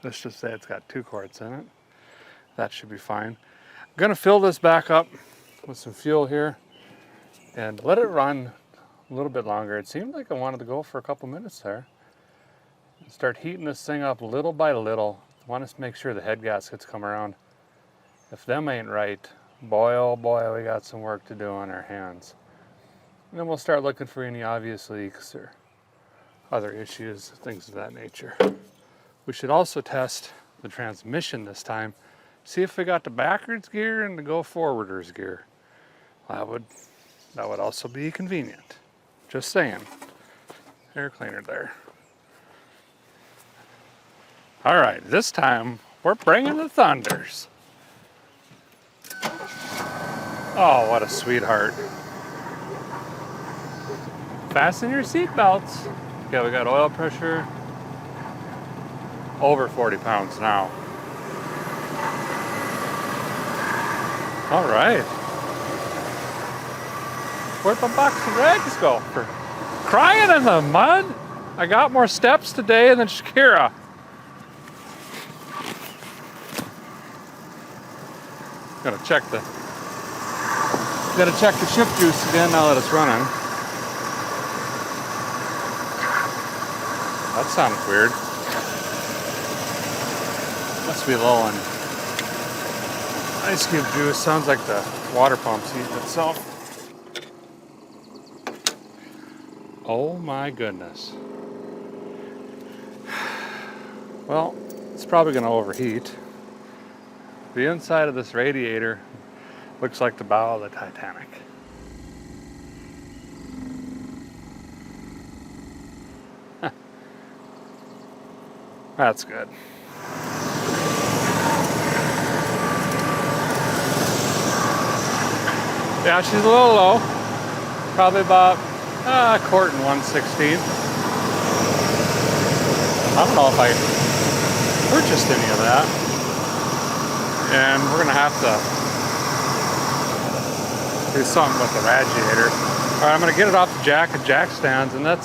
let's just say it's got 2 quarts in it. That should be fine. I'm gonna fill this back up with some fuel here and let it run a little bit longer. It seemed like I wanted to go for a couple minutes there. Start heating this thing up little by little. I want to make sure the head gaskets come around. If them ain't right, boy oh boy, we got some work to do on our hands. And then we'll start looking for any obvious leaks or other issues, things of that nature. We should also test the transmission this time. See if we got the backwards gear and the go forwarders gear. That would also be convenient. Just saying. Air cleaner there. All right, this time we're bringing the thunders. Oh, what a sweetheart. Fasten your seatbelts. Okay, we got oil pressure over 40 pounds now. All right. Where'd my box of rags go for crying in the mud? I got more steps today than Shakira. Gotta check the shift juice again now that it's running. That sounded weird. Must be low on ice cube juice. Sounds like the water pump's heating itself. Oh my goodness. Well, it's probably gonna overheat. The inside of this radiator looks like the bow of the Titanic. That's good. Yeah, she's a little low. Probably about a quart and 1/16. I don't know if I purchased any of that. And we're gonna have to do something with the radiator. All right, I'm gonna get it off the jack and jack stands, and that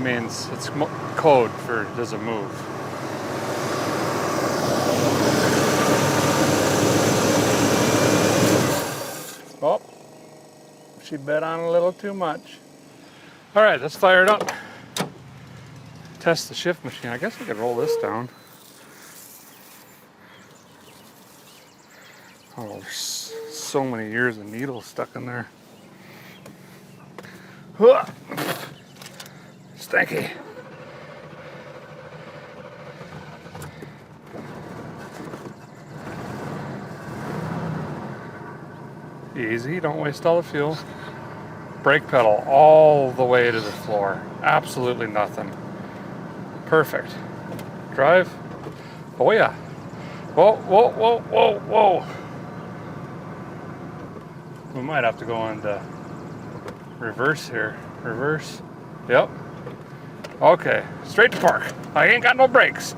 means it's code for it doesn't move. Oh, she bet on a little too much. All right, let's fire it up. Test the shift machine. I guess we could roll this down. Oh, there's so many years of needles stuck in there. Stinky. Easy, don't waste all the fuel. Brake pedal all the way to the floor. Absolutely nothing. Perfect. Drive. Oh yeah. Whoa, whoa, whoa, whoa, whoa. We might have to go into reverse here. Reverse. Yep. Okay, straight to park. I ain't got no brakes.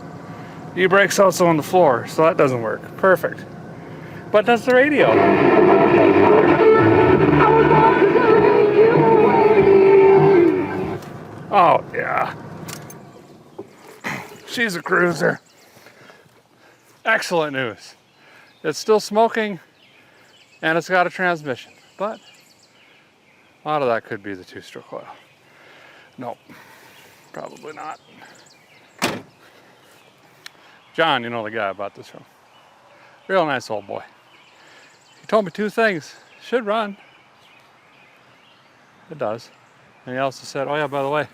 E-brake's also on the floor, so that doesn't work. Perfect. But that's the radio. Oh, yeah. She's a cruiser. Excellent news. It's still smoking, and it's got a transmission. But a lot of that could be the two-stroke oil. Nope, probably not. John, you know the guy I bought this from. Real nice old boy. He told me two things. Should run. It does. And he also said, oh yeah, by the way,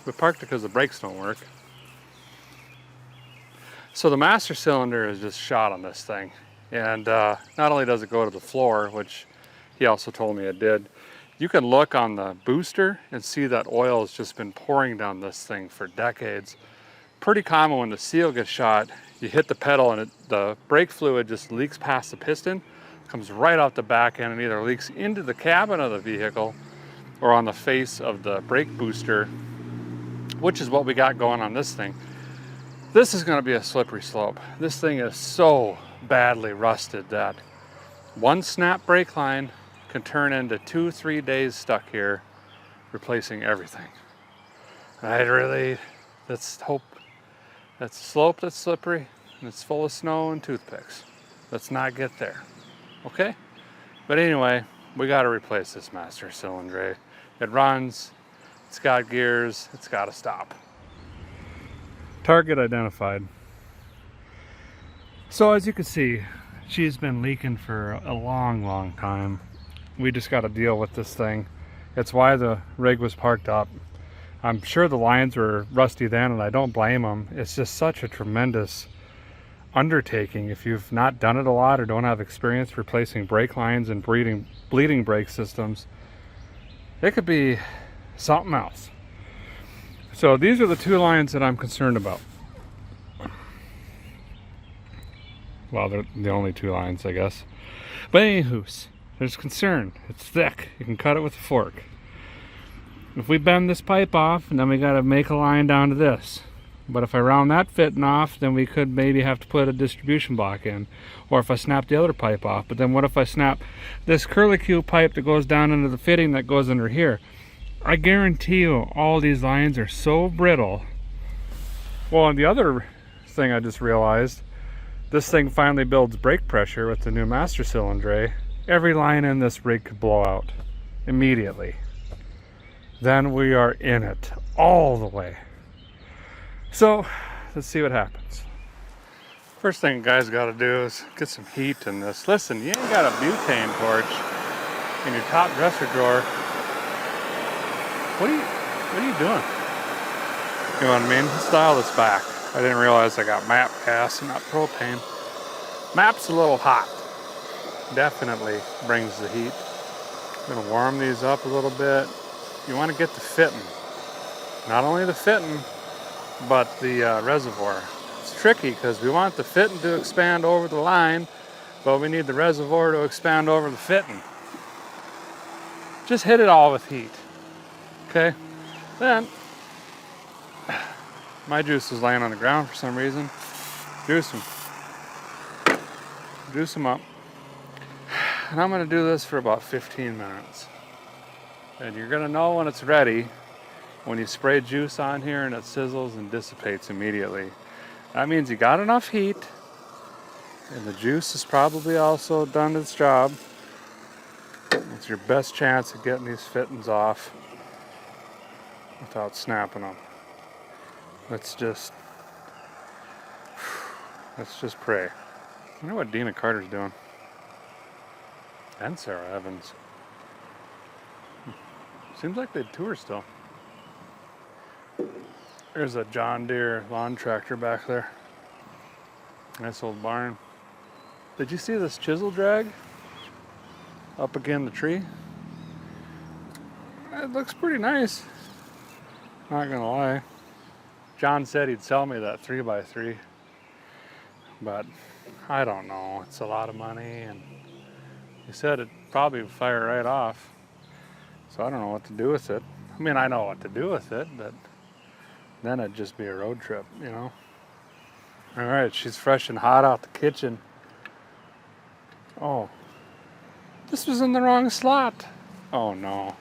we parked it because the brakes don't work. So the master cylinder is just shot on this thing. And not only does it go to the floor, which he also told me it did, you can look on the booster and see that oil has just been pouring down this thing for decades. Pretty common when the seal gets shot, you hit the pedal and the brake fluid just leaks past the piston, comes right out the back end and either leaks into the cabin of the vehicle or on the face of the brake booster, which is what we got going on this thing. This is going to be a slippery slope. This thing is so badly rusted that one snap brake line can turn into 2-3 days stuck here replacing everything. Let's hope that's a slope that's slippery and it's full of snow and toothpicks. Let's not get there, okay? But anyway, we got to replace this master cylinder. It runs, it's got gears, it's got to stop. Target identified. So as you can see, she's been leaking for a long time. We just got to deal with this thing. It's why the rig was parked up. I'm sure the lines were rusty then, and I don't blame them. It's just such a tremendous undertaking if you've not done it a lot or don't have experience replacing brake lines and bleeding brake systems. It could be something else. So these are the two lines that I'm concerned about. Well, they're the only two lines, I guess. But anywho's, there's concern. It's thick. You can cut it with a fork. If we bend this pipe off, and then we got to make a line down to this. But if I round that fitting off, then we could maybe have to put a distribution block in. Or if I snap the other pipe off. But then what if I snap this curlicue pipe that goes down into the fitting that goes under here? I guarantee you all these lines are so brittle. Well, and the other thing I just realized, this thing finally builds brake pressure with the new master cylinder. Every line in this rig could blow out immediately. Then we are in it all the way. So let's see what happens. First thing guys got to do is get some heat in this. Listen, you ain't got a butane torch in your top dresser drawer. What are you doing? You know what I mean? Let's dial this back. I didn't realize I got MAP gas and not propane. MAP's a little hot. Definitely brings the heat. I'm gonna warm these up a little bit. You want to get the fitting. Not only the fitting, but the reservoir. It's tricky because we want the fitting to expand over the line, but we need the reservoir to expand over the fitting. Just hit it all with heat. Okay, then my juice is laying on the ground for some reason. Juice them up. And I'm gonna do this for about 15 minutes. And you're gonna know when it's ready when you spray juice on here and it sizzles and dissipates immediately. That means you got enough heat and the juice is probably also done its job. It's your best chance of getting these fittings off without snapping them. Let's just pray. I wonder what Dina Carter's doing. And Sarah Evans. Seems like they tour still. There's a John Deere lawn tractor back there. Nice old barn. Did you see this chisel drag up against the tree? It looks pretty nice. Not gonna lie. John said he'd sell me that 3x3, but I don't know. It's a lot of money, and he said it'd probably fire right off. So I don't know what to do with it. I mean, I know what to do with it, but then it'd just be a road trip, you know? All right, she's fresh and hot out the kitchen. Oh, this was in the wrong slot. Oh no.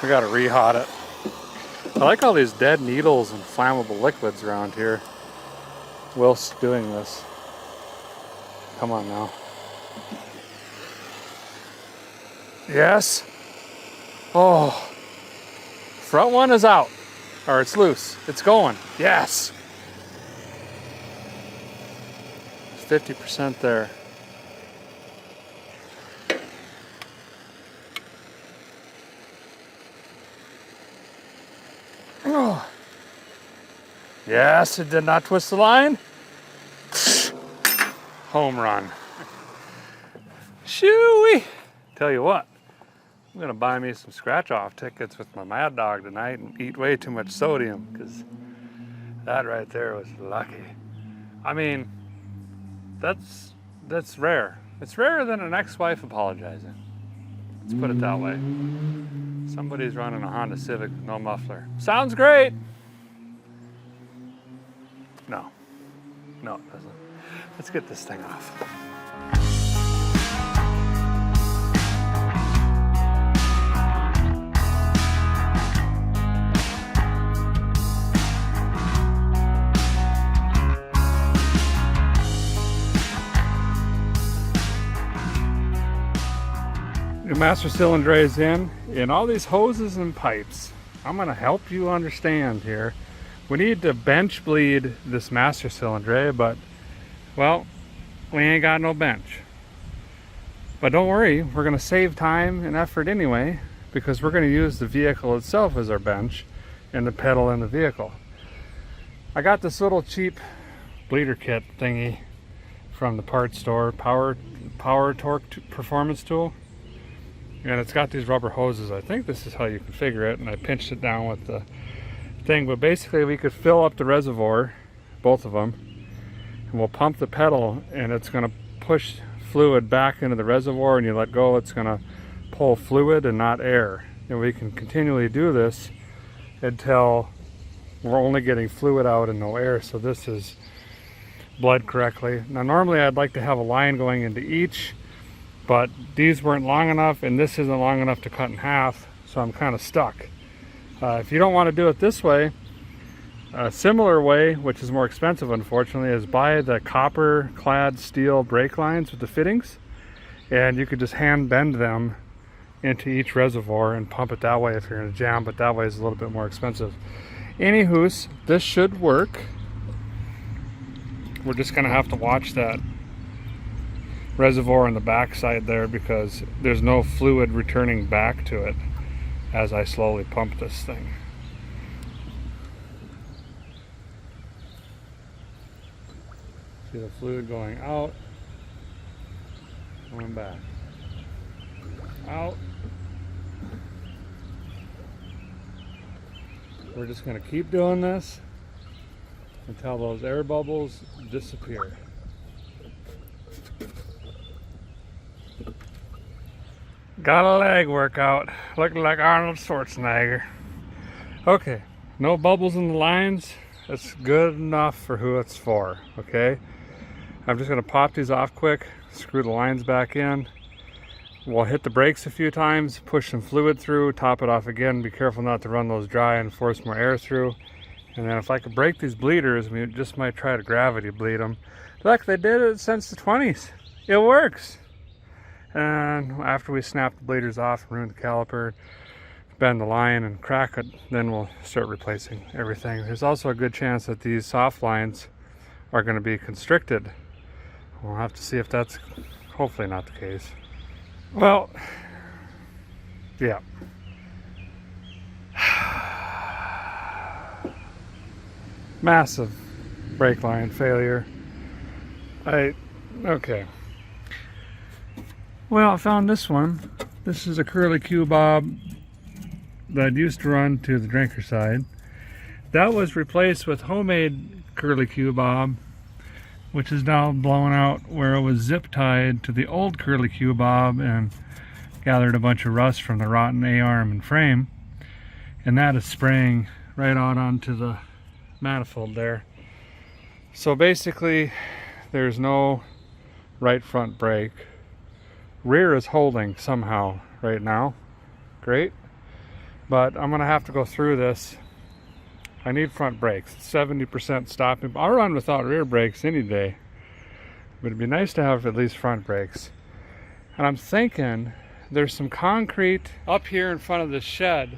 We gotta re-hot it. I like all these dead needles and flammable liquids around here whilst doing this. Come on now. Yes. Oh, front one is out, or it's loose. It's going. Yes. 50% there. Oh. Yes, it did not twist the line. Home run. Shoo-wee. Tell you what, I'm gonna buy me some scratch-off tickets with my Mad Dog tonight and eat way too much sodium, because that right there was lucky. I mean, that's rare. It's rarer than an ex-wife apologizing. Let's put it that way. Somebody's running a Honda Civic with no muffler. Sounds great. No, it doesn't. Let's get this thing off. The master cylinder is in, and all these hoses and pipes. I'm gonna help you understand here. We need to bench bleed this master cylinder, but well, we ain't got no bench. But don't worry, we're gonna save time and effort anyway, because we're gonna use the vehicle itself as our bench and the pedal in the vehicle. I got this little cheap bleeder kit thingy from the parts store, Power Torque Performance Tool. And it's got these rubber hoses. I think this is how you configure it, and I pinched it down with the thing. But basically we could fill up the reservoir, both of them, and we'll pump the pedal, and it's going to push fluid back into the reservoir, and you let go, it's going to pull fluid and not air. And we can continually do this until we're only getting fluid out and no air. So this is bled correctly. Now normally I'd like to have a line going into each, but these weren't long enough, and this isn't long enough to cut in half, so I'm kind of stuck. If you don't want to do it this way, a similar way, which is more expensive unfortunately, is buy the copper clad steel brake lines with the fittings, and you could just hand bend them into each reservoir and pump it that way if you're in a jam, but that way is a little bit more expensive. Anywho's, this should work. We're just gonna have to watch that reservoir on the back side there, because there's no fluid returning back to it as I slowly pump this thing. See the fluid going out, going back, out. We're just going to keep doing this until those air bubbles disappear. Got a leg workout, looking like Arnold Schwarzenegger. Okay, no bubbles in the lines. That's good enough for who it's for, okay? I'm just gonna pop these off quick, screw the lines back in. We'll hit the brakes a few times, push some fluid through, top it off again. Be careful not to run those dry and force more air through. And then if I could break these bleeders, we just might try to gravity bleed them. Look, they did it since the 20s. It works. And after we snap the bleeders off and ruin the caliper, bend the line and crack it, then we'll start replacing everything. There's also a good chance that these soft lines are going to be constricted. We'll have to see if that's hopefully not the case. Well, yeah. Massive brake line failure. Okay. Well, I found this one. This is a curly Q bob that used to run to the drinker side. That was replaced with homemade curly Q bob, which is now blown out, where it was zip tied to the old curly Q bob and gathered a bunch of rust from the rotten A-arm and frame, and that is spraying right out onto the manifold there. So basically there's no right front brake. Rear is holding somehow right now. Great. But I'm gonna have to go through this. I need front brakes. 70% stopping. I'll run without rear brakes any day, but it'd be nice to have at least front brakes. And I'm thinking there's some concrete up here in front of the shed.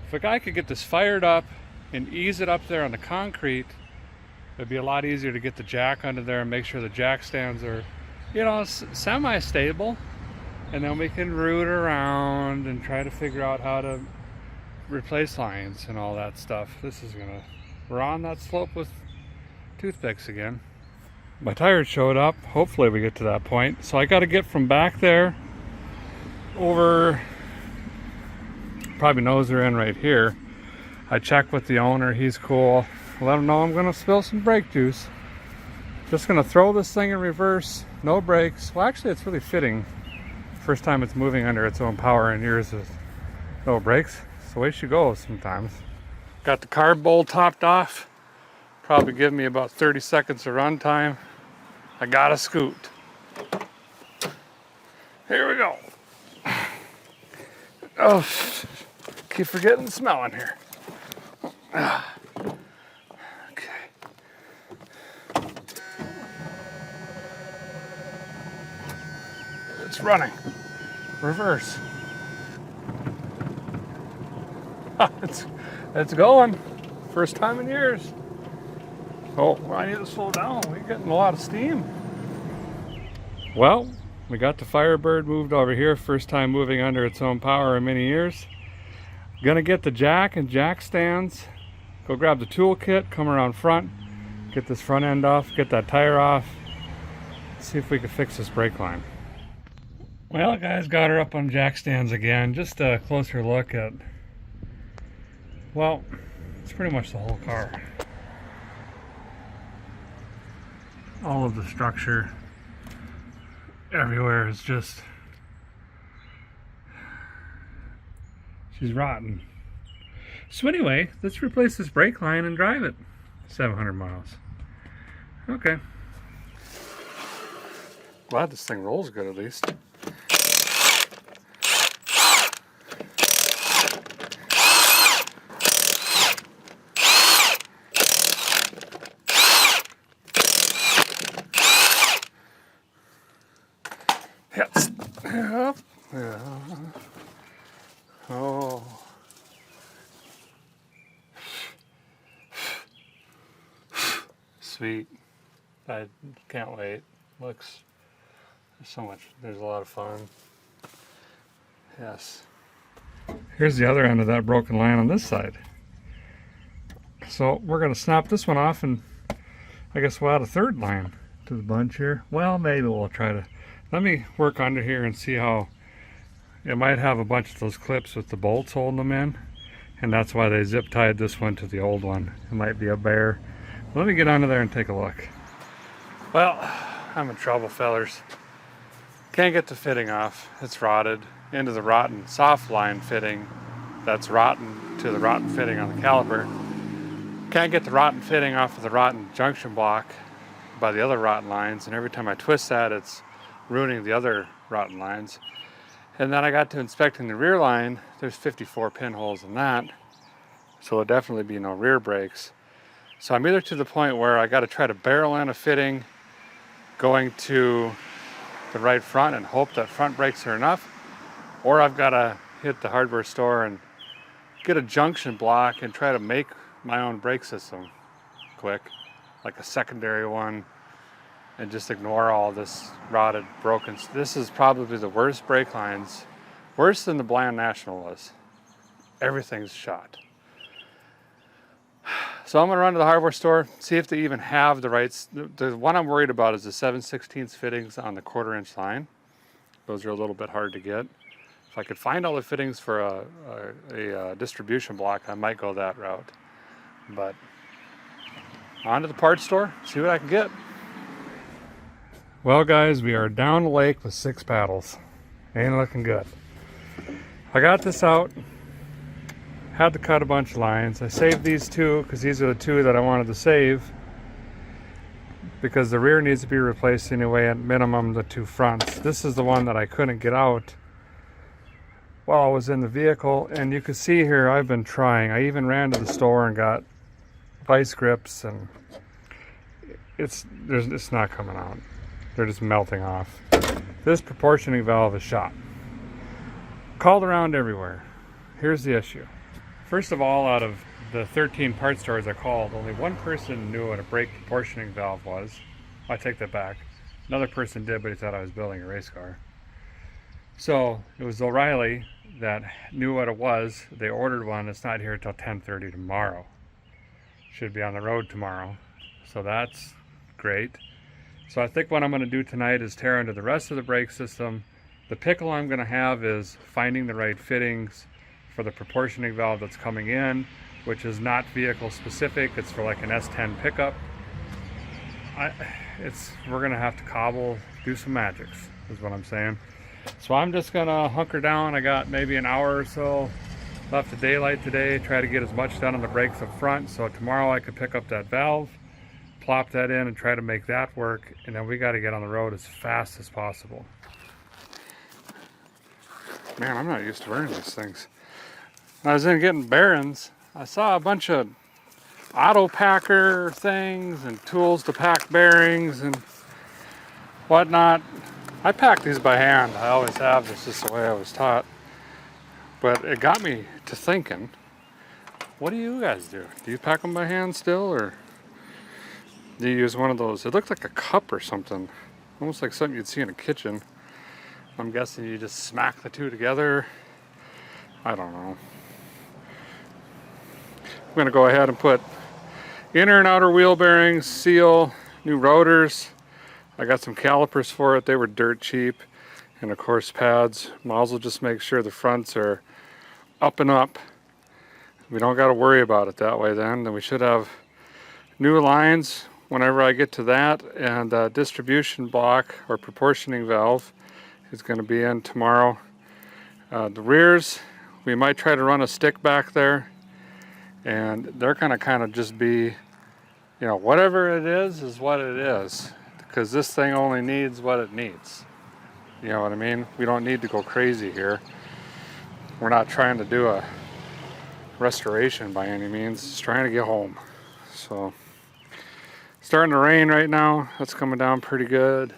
If a guy could get this fired up and ease it up there on the concrete, it'd be a lot easier to get the jack under there and make sure the jack stands are, you know, semi-stable. And then we can root around and try to figure out how to replace lines and all that stuff. We're on that slope with toothpicks again. My tires showed up. Hopefully we get to that point. So I got to get from back there over, probably knows they're in right here. I checked with the owner, he's cool. Let him know I'm gonna spill some brake juice. Just gonna throw this thing in reverse, no brakes. Well, actually it's really fitting. First time it's moving under its own power in years with no brakes. It's the way she goes sometimes. Got the carb bowl topped off. Probably give me about 30 seconds of run time. I gotta scoot. Here we go. Oh, keep forgetting the smell in here. Okay. It's running. Reverse. It's going. First time in years. Oh, I need to slow down. We're getting a lot of steam. Well, we got the Firebird moved over here. First time moving under its own power in many years. Gonna get the jack and jack stands. Go grab the toolkit, come around front, get this front end off, get that tire off. See if we can fix this brake line. Well, guys, got her up on jack stands again. Just a closer look at, well, it's pretty much the whole car. All of the structure everywhere is just, she's rotten. So anyway, let's replace this brake line and drive it 700 miles. Okay. Glad this thing rolls good at least. Yes. Yep. Yeah. Oh. Sweet. I can't wait. Looks so much. There's a lot of fun. Yes. Here's the other end of that broken line on this side. So we're going to snap this one off, and I guess we'll add a third line to the bunch here. Well, maybe we'll try to. Let me work under here and see how. It might have a bunch of those clips with the bolts holding them in, and that's why they zip tied this one to the old one. It might be a bear. Let me get under there and take a look. Well, I'm in trouble, fellers. Can't get the fitting off. It's rotted into the rotten soft line fitting that's rotten to the rotten fitting on the caliper. Can't get the rotten fitting off of the rotten junction block by the other rotten lines, and every time I twist that, it's ruining the other rotten lines. And then I got to inspecting the rear line. There's 54 pinholes in that, so there'll definitely be no rear brakes. So I'm either to the point where I got to try to barrel in a fitting going to the right front and hope that front brakes are enough, or I've got to hit the hardware store and get a junction block and try to make my own brake system quick, like a secondary one, and just ignore all this rotted, broken. This is probably the worst brake lines, worse than the Bland National was. Everything's shot. So I'm gonna run to the hardware store, see if they even have the right. The one I'm worried about is the 7/16 fittings on the 1/4 inch line. Those are a little bit hard to get. If I could find all the fittings for a distribution block, I might go that route. But on to the parts store, see what I can get. Well, guys, we are down the lake with 6 paddles. Ain't looking good. I got this out. Had to cut a bunch of lines. I saved these two because these are the two that I wanted to save, because the rear needs to be replaced anyway, at minimum the two fronts. This is the one that I couldn't get out while I was in the vehicle, and you can see here I've been trying. I even ran to the store and got vice grips, and it's not coming out. They're just melting off. This proportioning valve is shot. Called around everywhere. Here's the issue. First of all, out of the 13 part stores I called, only one person knew what a brake proportioning valve was. I take that back. Another person did, but he thought I was building a race car. So it was O'Reilly that knew what it was. They ordered one. It's not here until 10:30 tomorrow. Should be on the road tomorrow. So that's great. So I think what I'm going to do tonight is tear into the rest of the brake system. The pickle I'm going to have is finding the right fittings for the proportioning valve that's coming in, which is not vehicle specific. It's for like an S10 pickup. We're gonna have to cobble, do some magics, is what I'm saying. So I'm just gonna hunker down. I got maybe an hour or so left of daylight today. Try to get as much done on the brakes up front, so tomorrow I could pick up that valve, plop that in, and try to make that work. And then we got to get on the road as fast as possible. Man, I'm not used to wearing these things. When I was in getting bearings, I saw a bunch of auto packer things and tools to pack bearings and whatnot. I pack these by hand. I always have. This is the way I was taught. But it got me to thinking, what do you guys do? Do you pack them by hand still, or do you use one of those? It looked like a cup or something. Almost like something you'd see in a kitchen. I'm guessing you just smack the two together. I don't know. I'm going to go ahead and put inner and outer wheel bearings, seal, new rotors. I got some calipers for it. They were dirt cheap. And of course pads. Might as well just make sure the fronts are up and up. We don't got to worry about it that way then. Then we should have new lines whenever I get to that. And distribution block or proportioning valve is going to be in tomorrow. The rears, we might try to run a stick back there. And they're gonna kind of just be, you know, whatever it is what it is, because this thing only needs what it needs. You know what I mean? We don't need to go crazy here. We're not trying to do a restoration by any means, just trying to get home. So starting to rain right now. That's coming down pretty good.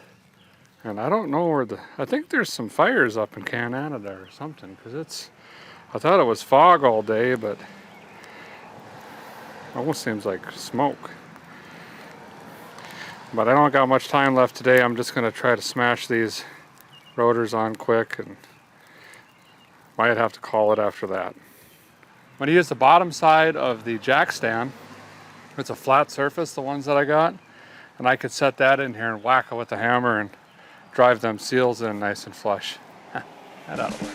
And I don't know where I think there's some fires up in Canada or something, because I thought it was fog all day, but almost seems like smoke. But I don't got much time left today. I'm just going to try to smash these rotors on quick, and might have to call it after that. I'm going to use the bottom side of the jack stand. It's a flat surface, the ones that I got, and I could set that in here and whack it with a hammer and drive them seals in nice and flush. That ought to work.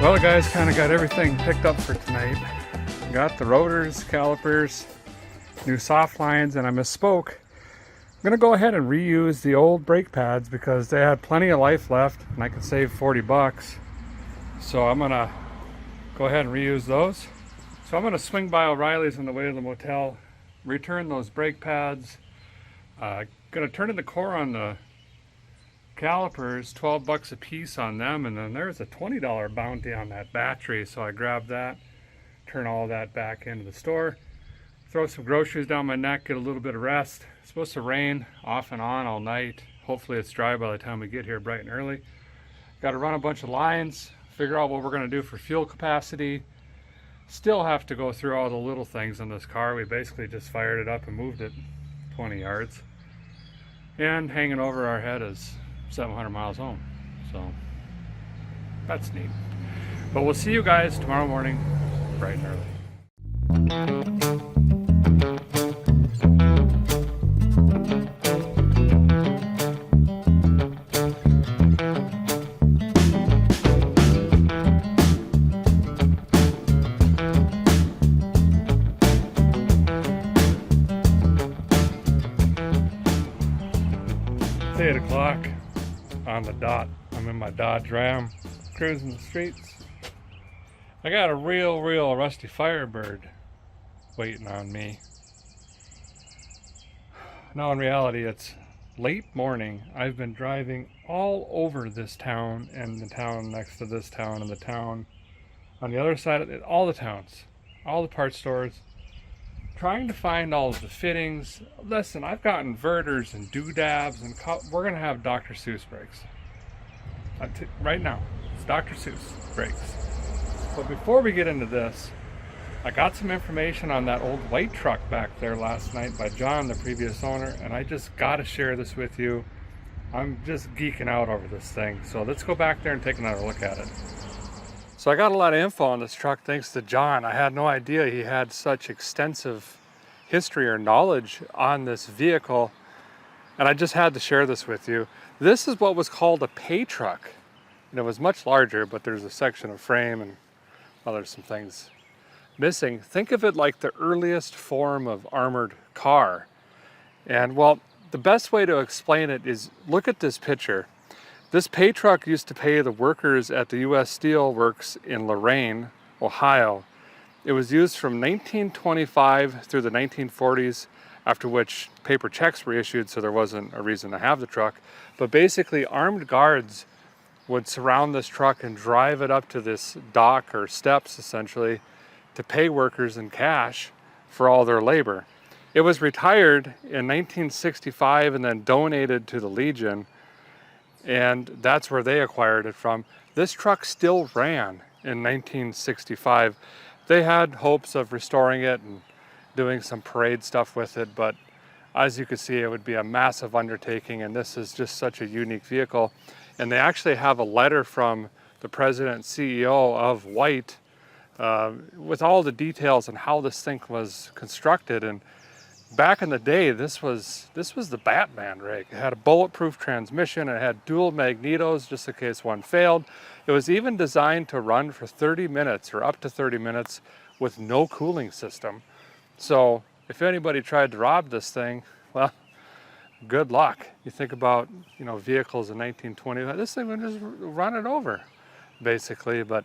Well, guys, kind of got everything picked up for tonight. Got the rotors, calipers, new soft lines, and I misspoke. I'm going to go ahead and reuse the old brake pads because they had plenty of life left and I could save 40 bucks. So I'm going to go ahead and reuse those. So I'm going to swing by O'Reilly's on the way to the motel, return those brake pads. Going to turn in the core on the calipers, 12 bucks a piece on them, and then there's a $20 bounty on that battery, so I grabbed that, turn all that back into the store, throw some groceries down my neck, get a little bit of rest. It's supposed to rain off and on all night. Hopefully it's dry by the time we get here bright and early. Got to run a bunch of lines, figure out what we're going to do for fuel capacity. Still have to go through all the little things on this car. We basically just fired it up and moved it 20 yards. And hanging over our head is 700 miles home, so that's neat. But we'll see you guys tomorrow morning bright and early. It's 8 o'clock on the dot. I'm in my Dodge Ram, cruising the streets. I got a real rusty Firebird waiting on me. Now in reality it's late morning. I've been driving all over this town and the town next to this town and the town on the other side of it, all the towns, all the parts stores, trying to find all of the fittings. Listen, I've got inverters and doodads and we're gonna have Dr. Seuss brakes. Right now, it's Dr. Seuss brakes. But before we get into this, I got some information on that old white truck back there last night by John, the previous owner, and I just gotta share this with you. I'm just geeking out over this thing. So let's go back there and take another look at it. So I got a lot of info on this truck thanks to John. I had no idea he had such extensive history or knowledge on this vehicle, and I just had to share this with you. This is what was called a pay truck. And it was much larger, but there's a section of frame and, well, there's some things missing. Think of it like the earliest form of armored car. And well, the best way to explain it is look at this picture. This pay truck used to pay the workers at the U.S. Steel Works in Lorain, Ohio. It was used from 1925 through the 1940s, after which paper checks were issued, so there wasn't a reason to have the truck. But basically, armed guards would surround this truck and drive it up to this dock or steps, essentially, to pay workers in cash for all their labor. It was retired in 1965 and then donated to the Legion, and that's where they acquired it from. This truck still ran in 1965. They had hopes of restoring it and doing some parade stuff with it, but as you can see, it would be a massive undertaking, and this is just such a unique vehicle. And they actually have a letter from the president and CEO of White with all the details on how this thing was constructed. And back in the day, this was the Batman rig. It had a bulletproof transmission. It had dual magnetos just in case one failed. It was even designed to run for 30 minutes or up to 30 minutes with no cooling system. So if anybody tried to rob this thing, well, good luck. You think about, you know, vehicles in 1920, this thing would just run it over, basically. But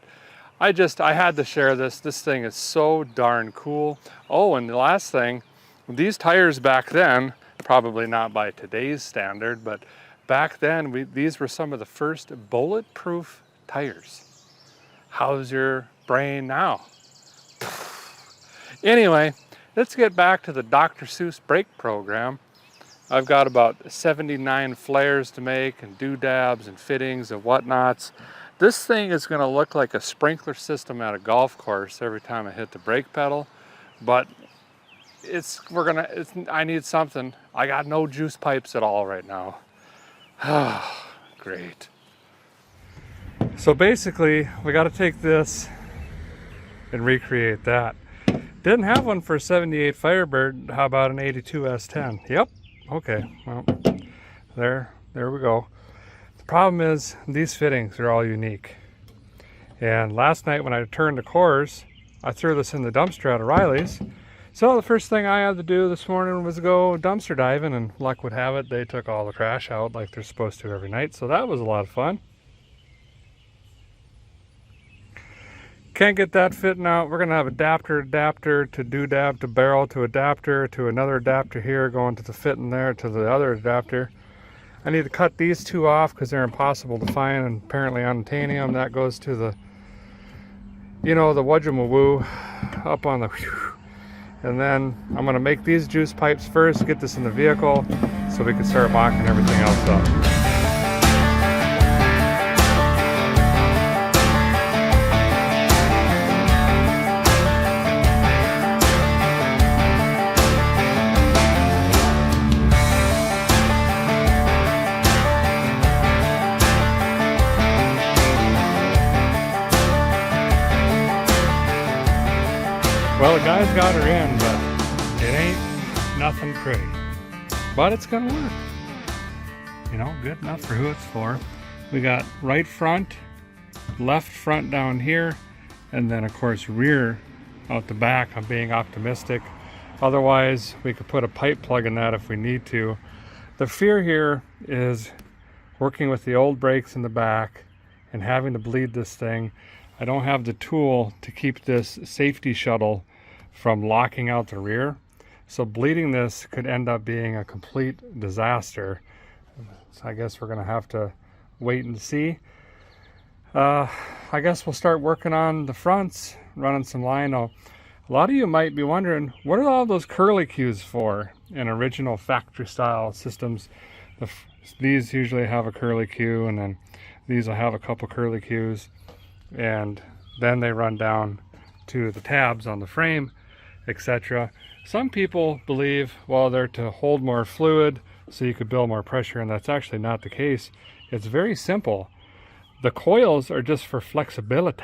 I had to share this. This thing is so darn cool. Oh, and the last thing, these tires back then, probably not by today's standard, but back then, these were some of the first bulletproof tires. How's your brain now? Anyway, let's get back to the Dr. Seuss brake program. I've got about 79 flares to make and doodads and fittings and whatnots. This thing is going to look like a sprinkler system at a golf course every time I hit the brake pedal, but I need something. I got no juice pipes at all right now. Great. So basically, we got to take this and recreate that. Didn't have one for a 78 Firebird. How about an 82 S10? Yep. Okay, well, there we go. The problem is these fittings are all unique. And last night when I turned the cores, I threw this in the dumpster at O'Reilly's. So the first thing I had to do this morning was go dumpster diving, and luck would have it, they took all the trash out like they're supposed to every night. So that was a lot of fun. Can't get that fitting out. We're gonna have adapter to doodad to barrel to adapter to another adapter here going to the fitting there to the other adapter. I need to cut these two off because they're impossible to find, and apparently on titanium that goes to the, you know, the wudjamawoo up on the whew. And then I'm gonna make these juice pipes first, get this in the vehicle so we can start mocking everything else up. Well, the guys got her in, but it ain't nothing pretty. But it's gonna work. You know, good enough for who it's for. We got right front, left front down here, and then of course rear out the back. I'm being optimistic. Otherwise, we could put a pipe plug in that if we need to. The fear here is working with the old brakes in the back and having to bleed this thing. I don't have the tool to keep this safety shuttle from locking out the rear. So bleeding this could end up being a complete disaster. So I guess we're gonna have to wait and see. I guess we'll start working on the fronts, running some lino. A lot of you might be wondering, what are all those curlicues for in original factory style systems? These usually have a curlicue, and then these will have a couple curlicues, and then they run down to the tabs on the frame, etc. Some people believe, well, they're to hold more fluid so you could build more pressure, and that's actually not the case. It's very simple. The coils are just for flexibility.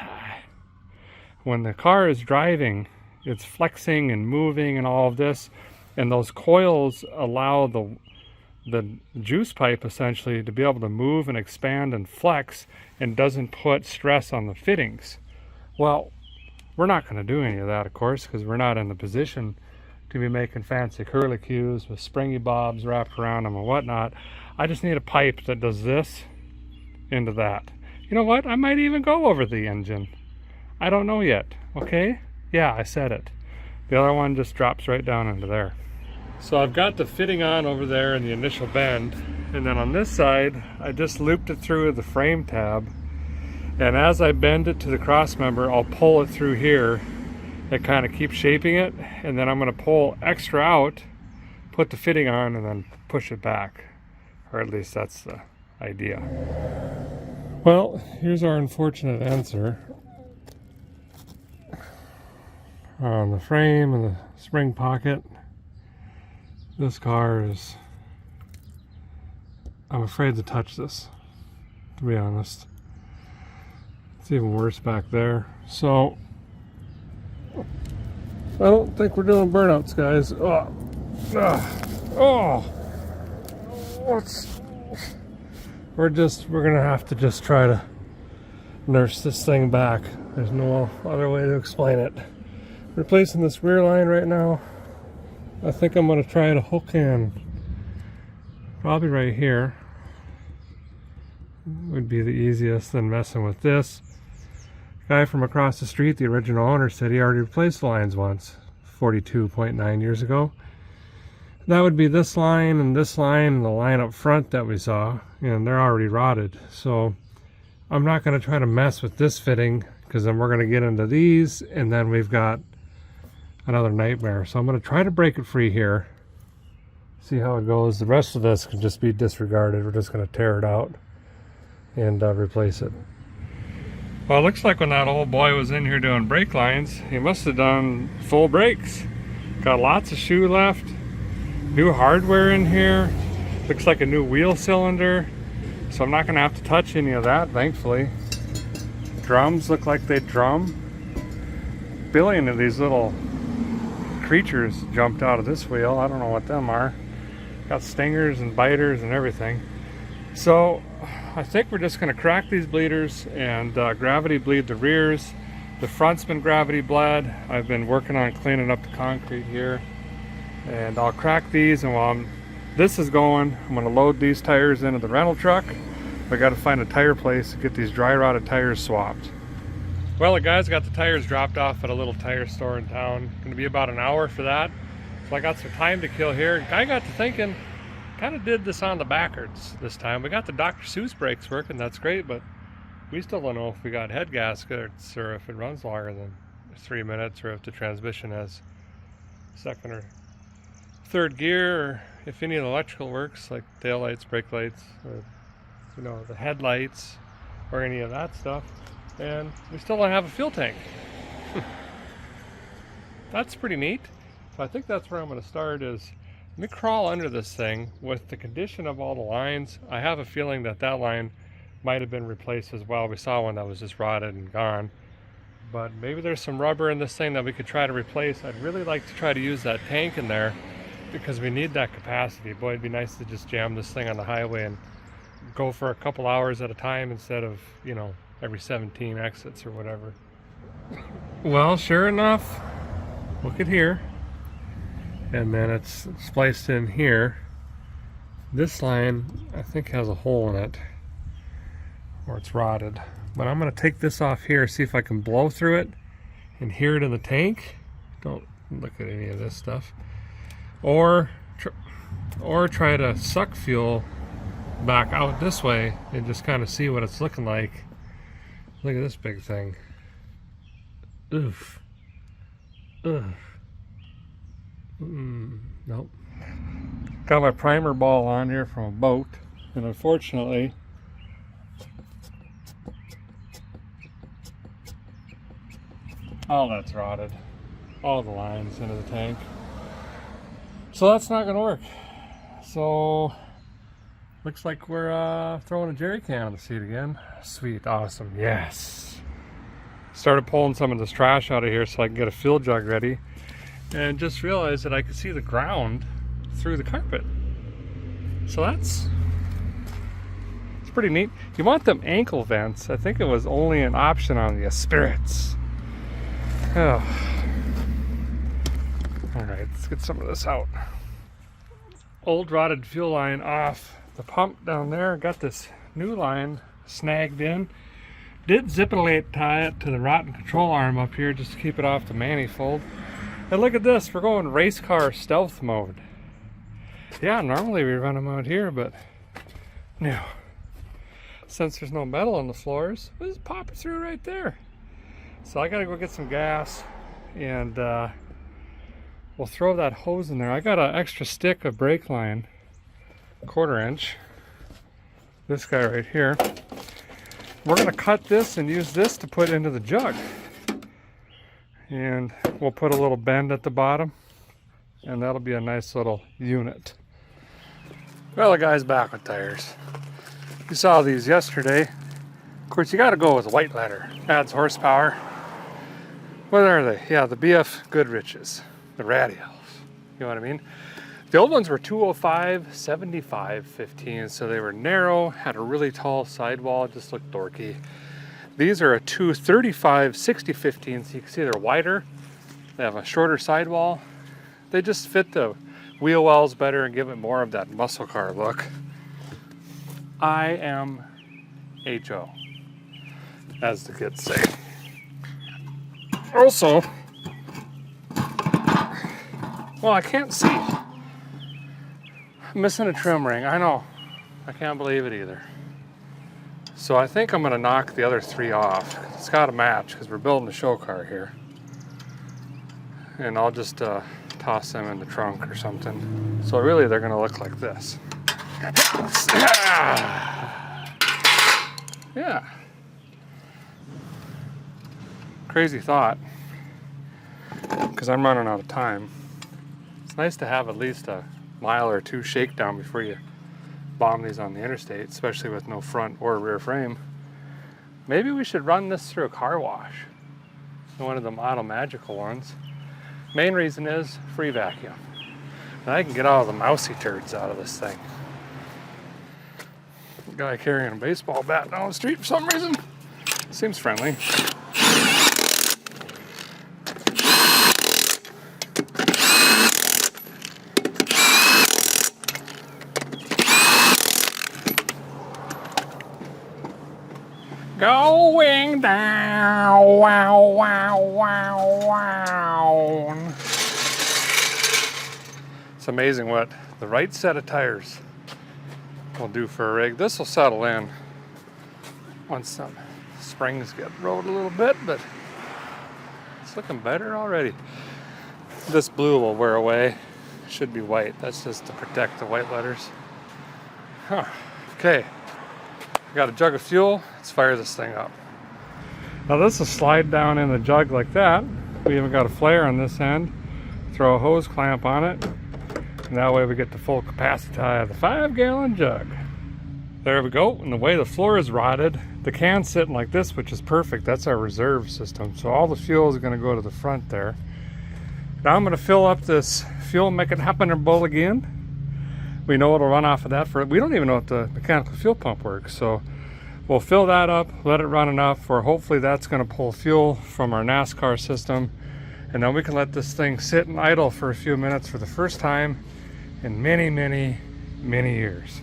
When the car is driving, it's flexing and moving and all of this, and those coils allow the juice pipe essentially to be able to move and expand and flex, and doesn't put stress on the fittings. Well, we're not going to do any of that, of course, because we're not in the position to be making fancy curlicues with springy bobs wrapped around them and whatnot. I just need a pipe that does this into that. You know what? I might even go over the engine. I don't know yet, okay? Yeah, I said it. The other one just drops right down into there. So I've got the fitting on over there in the initial bend, and then on this side, I just looped it through the frame tab, and as I bend it to the cross member, I'll pull it through here. It kind of keeps shaping it, and then I'm going to pull extra out, put the fitting on, and then push it back. Or at least that's the idea. Well, here's our unfortunate answer. On the frame and the spring pocket, this car is, I'm afraid to touch this, to be honest. It's even worse back there. So, I don't think we're doing burnouts, guys. We're gonna have to just try to nurse this thing back. There's no other way to explain it. Replacing this rear line right now. I think I'm gonna try to hook in, probably right here. Would be the easiest than messing with this. Guy from across the street, the original owner, said he already replaced the lines once, 42.9 years ago. That would be this line and the line up front that we saw, and they're already rotted. So I'm not going to try to mess with this fitting, because then we're going to get into these, and then we've got another nightmare. So I'm going to try to break it free here, see how it goes. The rest of this can just be disregarded. We're just going to tear it out and replace it. Well, it looks like when that old boy was in here doing brake lines, he must have done full brakes. Got lots of shoe left, new hardware in here, looks like a new wheel cylinder, so I'm not going to have to touch any of that, thankfully. Drums look like they drum. A billion of these little creatures jumped out of this wheel. I don't know what them are. Got stingers and biters and everything. So I think we're just going to crack these bleeders and gravity bleed the rears. The front's been gravity bled. I've been working on cleaning up the concrete here, and I'll crack these, and while this is going, I'm going to load these tires into the rental truck. I got to find a tire place to get these dry rotted tires swapped. Well, the guys got the tires dropped off at a little tire store in town. Going to be about an hour for that, so I got some time to kill here. I got to thinking, kind of did this on the backwards this time. We got the Dr. Seuss brakes working, that's great, but we still don't know if we got head gaskets or if it runs longer than 3 minutes, or if the transmission has second or third gear, or if any of the electrical works, like tail lights, brake lights, or the headlights, or any of that stuff. And we still don't have a fuel tank. That's pretty neat. So I think that's where I'm going to start, is let me crawl under this thing. With the condition of all the lines, I have a feeling that that line might have been replaced as well. We saw one that was just rotted and gone, but maybe there's some rubber in this thing that we could try to replace. I'd really like to try to use that tank in there, because we need that capacity. Boy, it'd be nice to just jam this thing on the highway and go for a couple hours at a time instead of, every 17 exits or whatever. Well, sure enough, look at here. And then it's spliced in here. This line, I think, has a hole in it, or it's rotted. But I'm going to take this off here, see if I can blow through it and hear it in the tank. Don't look at any of this stuff. Or try to suck fuel back out this way and just kind of see what it's looking like. Look at this big thing. Oof. Ugh. Nope. Got my primer ball on here from a boat, and unfortunately all that's rotted. All the lines into the tank. So that's not gonna work. So looks like we're throwing a jerry can on the seat again. Sweet, awesome, yes. Started pulling some of this trash out of here so I can get a fuel jug ready, and just realized that I could see the ground through the carpet. So it's pretty neat. You want them ankle vents. I think it was only an option on the Spirits. Oh. Alright, let's get some of this out. Old rotted fuel line off the pump down there. Got this new line snagged in. Did zip and late tie it to the rotten control arm up here just to keep it off the manifold. And look at this, we're going race car stealth mode. Yeah, normally we run them out here, but no. Since there's no metal on the floors, we'll just pop it through right there. So I gotta go get some gas, and we'll throw that hose in there. I got an extra stick of brake line, 1/4 inch. This guy right here. We're gonna cut this and use this to put into the jug. And we'll put a little bend at the bottom, and that'll be a nice little unit. Well, the guy's back with tires. You saw these yesterday. Of course, you gotta go with white letter. Adds horsepower. What are they? Yeah, the BF Goodriches, the radials. You know what I mean? The old ones were 205, 75, 15, so they were narrow, had a really tall sidewall, just looked dorky. These are a 235, 60, 15, so you can see they're wider. They have a shorter sidewall. They just fit the wheel wells better and give it more of that muscle car look. I am HO, as the kids say. Also, well, I can't see. I'm missing a trim ring, I know. I can't believe it either. So I think I'm gonna knock the other 3 off. It's gotta match because we're building a show car here. And I'll just toss them in the trunk or something. So really they're gonna look like this. Yeah. Crazy thought, because I'm running out of time. It's nice to have at least a mile or 2 shakedown before you bomb these on the interstate, especially with no front or rear frame. Maybe we should run this through a car wash, one of the Auto Magical ones. Main reason is free vacuum. And I can get all the mousy turds out of this thing. Guy carrying a baseball bat down the street for some reason. Seems friendly. Going down, wow, wow, wow, wow. It's amazing what the right set of tires will do for a rig. This will settle in once some springs get rode a little bit, but it's looking better already. This blue will wear away. Should be white. That's just to protect the white letters. Huh. Okay. Got a jug of fuel. Let's fire this thing up. Now this will slide down in the jug like that. We even got a flare on this end. Throw a hose clamp on it. And that way we get the full capacity of the 5-gallon jug. There we go. And the way the floor is rotted, the can's sitting like this, which is perfect. That's our reserve system. So all the fuel is going to go to the front there. Now I'm going to fill up this fuel, make it happen in bowl again. We know it'll run off of that for, we don't even know if the mechanical fuel pump works. So we'll fill that up, let it run enough where hopefully that's going to pull fuel from our NASCAR system. And then we can let this thing sit and idle for a few minutes for the first time in many, many many years.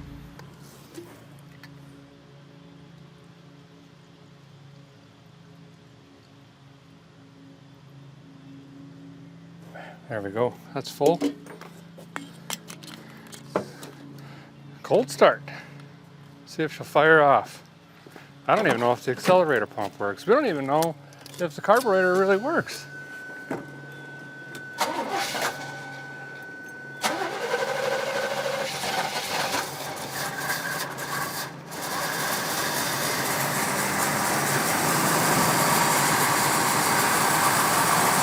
There we go, that's full. Cold start. See if she'll fire off. I don't even know if the accelerator pump works. We don't even know if the carburetor really works. I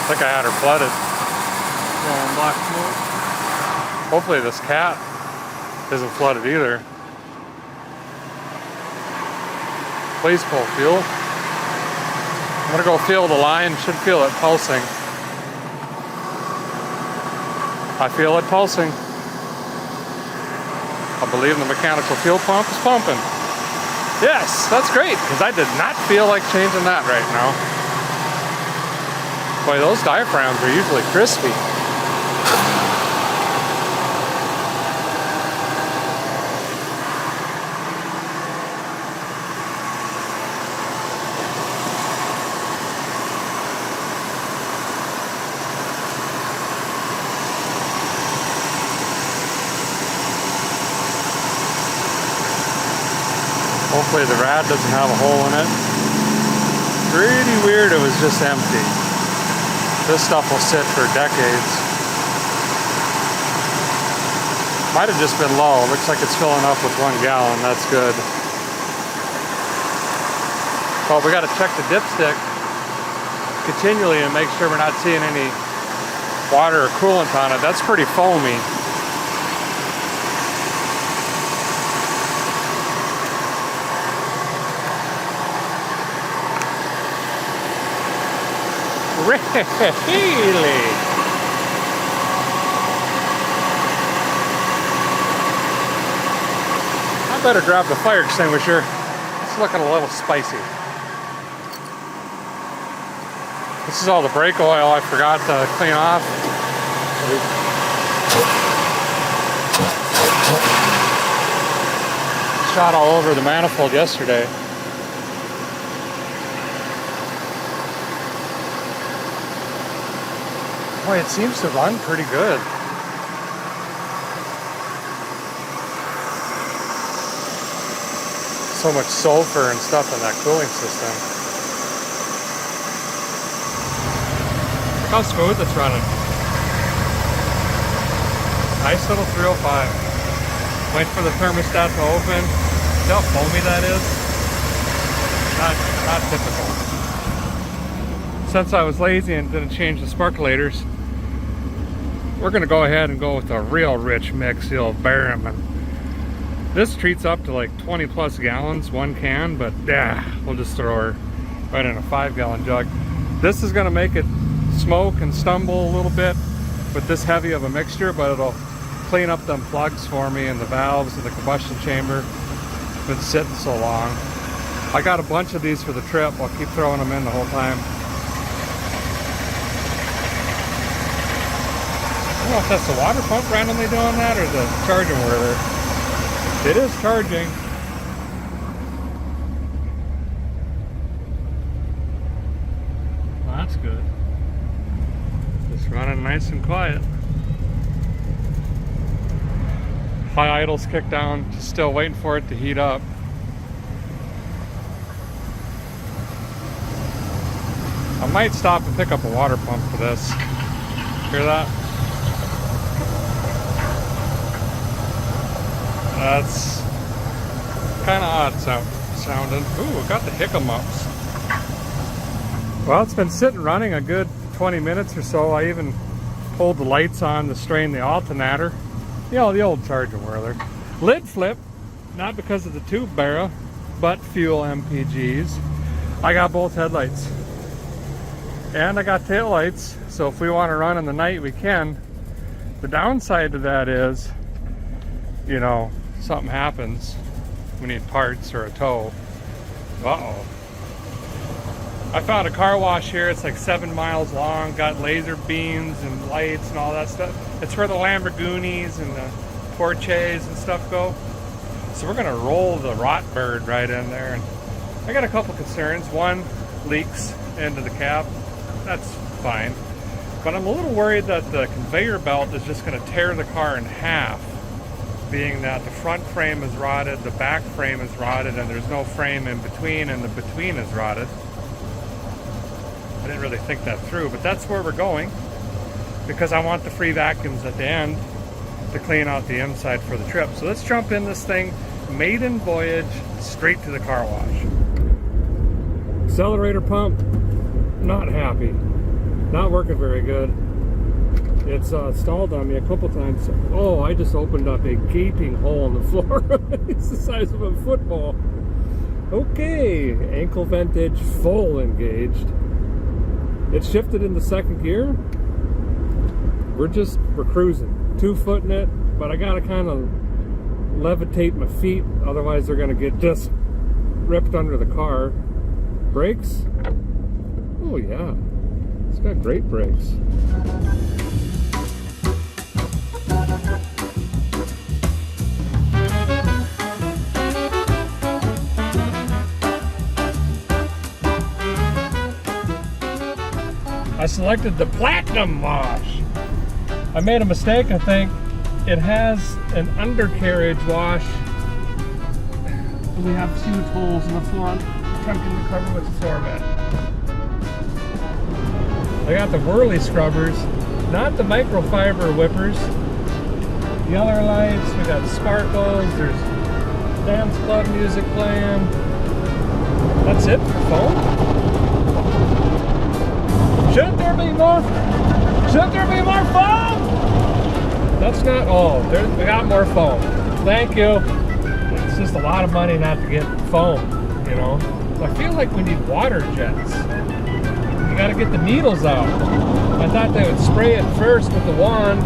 think I had her flooded. Black smoke. Hopefully this cat isn't flooded either. Please pull fuel. I'm gonna go feel the line, should feel it pulsing. I feel it pulsing. I believe the mechanical fuel pump is pumping. Yes, that's great, because I did not feel like changing that right now. Boy, those diaphragms are usually crispy. Hopefully the rad doesn't have a hole in it. Pretty weird it was just empty. This stuff will sit for decades. Might have just been low. Looks like it's filling up with 1 gallon. That's good. But we got to check the dipstick continually and make sure we're not seeing any water or coolant on it. That's pretty foamy. Really? I better grab the fire extinguisher. It's looking a little spicy. This is all the brake oil I forgot to clean off. Shot all over the manifold yesterday. Boy, it seems to run pretty good. So much sulfur and stuff in that cooling system. Look how smooth it's running. Nice little 305. Wait for the thermostat to open. See how foamy that is? Not typical. Since I was lazy and didn't change the sparkulators, we're gonna go ahead and go with a real rich mix, the old Barrowman. This treats up to like 20 plus gallons, 1 can, but yeah, we'll just throw her right in a 5-gallon jug. This is gonna make it smoke and stumble a little bit with this heavy of a mixture, but it'll clean up them plugs for me and the valves and the combustion chamber. It's been sitting so long. I got a bunch of these for the trip. I'll keep throwing them in the whole time. I don't know if that's the water pump randomly doing that or the charging whirler. It is charging. Well, that's good. Just running nice and quiet. High idle's kicked down, just still waiting for it to heat up. I might stop and pick up a water pump for this. Hear that? That's kind of odd sounding. Ooh, we got the hiccups. Well, it's been sitting running a good 20 minutes or so. I even pulled the lights on to strain the alternator. You know, the old charger whirler. Lid flip, not because of the tube barrel, but fuel MPGs. I got both headlights. And I got tail lights, so if we want to run in the night, we can. The downside to that is, you know, something happens, we need parts or a tow. Uh-oh. I found a car wash here. It's like 7 miles long, got laser beams and lights and all that stuff. It's for the Lamborghinis and the porches and stuff go. So we're gonna roll the rot bird right in there. And I got a couple concerns. One, leaks into the cab. That's fine. But I'm a little worried that the conveyor belt is just gonna tear the car in half, being that the front frame is rotted, the back frame is rotted, and there's no frame in between, and the between is rotted. I didn't really think that through, but that's where we're going, because I want the free vacuums at the end to clean out the inside for the trip. So let's jump in this thing, maiden voyage, straight to the car wash. Accelerator pump, not happy. Not working very good. It's stalled on me a couple times. Oh, I just opened up a gaping hole in the floor. It's the size of a football. Okay, ankle ventage full engaged. It's shifted into second gear. We're cruising. 2-footing it, but I gotta kind of levitate my feet, otherwise they're gonna get just ripped under the car. Brakes? Oh yeah, it's got great brakes. I selected the Platinum wash. I made a mistake, I think. It has an undercarriage wash. We have huge holes in the floor. I'm attempting to cover with the floor mat. I got the Whirly scrubbers, not the microfiber whippers. Yellow lights, we got sparkles, there's dance club music playing. That's it for foam? Shouldn't there be more? Shouldn't there be more foam? That's not, oh, we got more foam. Thank you. It's just a lot of money not to get foam, you know? So I feel like we need water jets. You gotta get the needles out. I thought they would spray it first with the wand.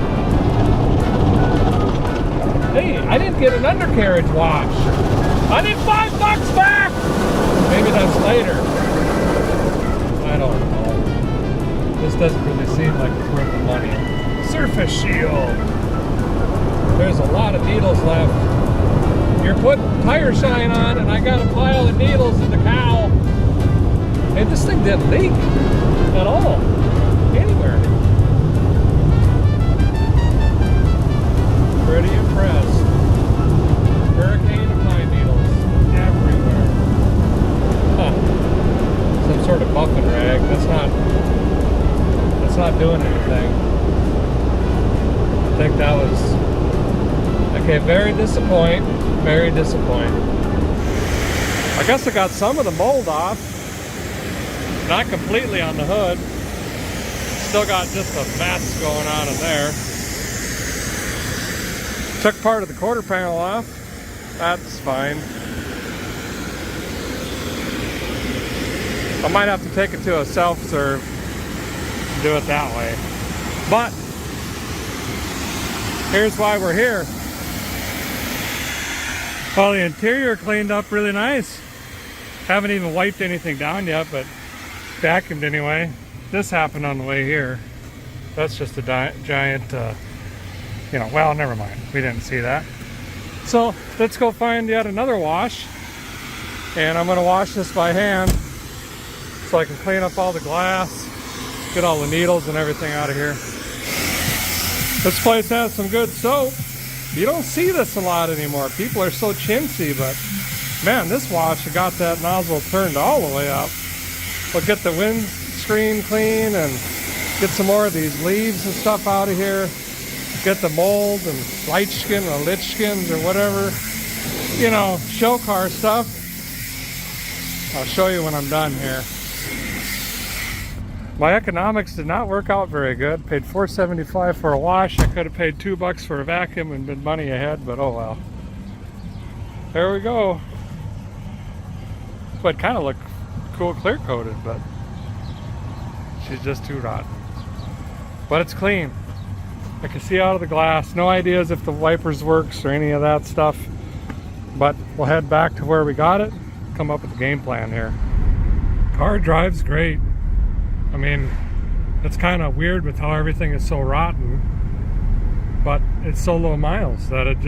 Hey, I didn't get an undercarriage wash. I need $5 back! Maybe that's later. I don't know. This doesn't really seem like it's worth the money. Surface shield. There's a lot of needles left. You're putting tire shine on, and I got a pile of needles in the cowl. Hey, this thing didn't leak at all. Anywhere. Pretty impressed. Hurricane of pine needles everywhere. Huh. Some sort of buffing rag. That's not doing anything. I think that was okay. Very disappointing. Very disappointing. I guess I got some of the mold off. Not completely on the hood. Still got just a mess going on in there. Took part of the quarter panel off. That's fine. I might have to take it to a self-serve. Do it that way. But here's why we're here. Well, the interior cleaned up really nice. Haven't even wiped anything down yet, but vacuumed anyway. This happened on the way here. That's just a giant, you know, well, never mind. We didn't see that. So let's go find yet another wash. And I'm gonna wash this by hand so I can clean up all the glass, get all the needles and everything out of here. This place has some good soap. You don't see this a lot anymore. People are so chintzy, but man, this wash got that nozzle turned all the way up. We'll get the windscreen clean and get some more of these leaves and stuff out of here. Get the mold and light skin or lich skins or whatever, you know, show car stuff. I'll show you when I'm done here. My economics did not work out very good. Paid $4.75 for a wash. I could have paid $2 for a vacuum and been money ahead, but oh well. There we go. But kind of look cool clear coated, but she's just too rotten. But it's clean. I can see out of the glass. No ideas if the wipers works or any of that stuff. But we'll head back to where we got it. Come up with a game plan here. Car drives great. I mean, it's kind of weird with how everything is so rotten. but it's so low miles that it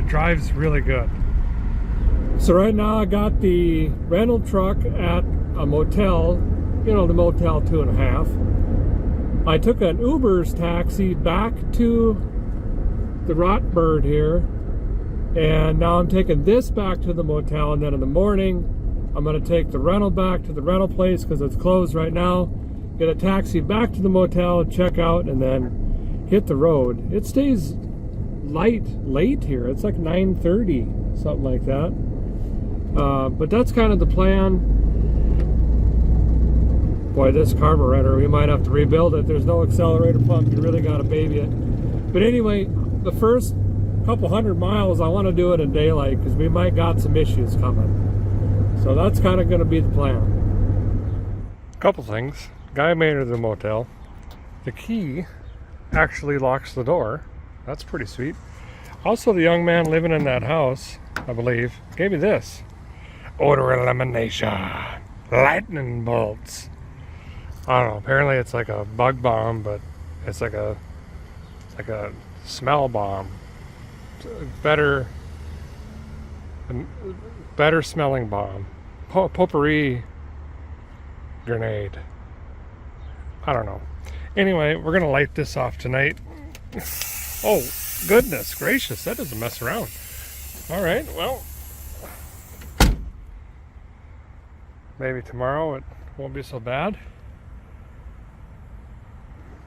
drives really good. So right now I got the rental truck at a motel, you know, the Motel 2.5. I took an Uber's taxi back to the Rotbird here, and now I'm taking this back to the motel, and then in the morning I'm going to take the rental back to the rental place because it's closed right now, get a taxi back to the motel, check out, and then hit the road. It stays late here. It's like 9:30, something like that. But that's kind of the plan. Boy, this carburetor, we might have to rebuild it. There's no accelerator pump. You really got to baby it. But anyway, the first couple hundred miles, I want to do it in daylight because we might got some issues coming. So that's kind of going to be the plan. Couple things. Guy made it to the motel. The key actually locks the door. That's pretty sweet. Also, the young man living in that house, I believe, gave me this. Odor elimination. Lightning bolts. I don't know. Apparently it's like a bug bomb, but it's like a smell bomb. Better smelling bomb. Potpourri grenade. I don't know. Anyway, we're gonna light this off tonight. Oh, goodness gracious, that doesn't mess around. All right, well, maybe tomorrow it won't be so bad.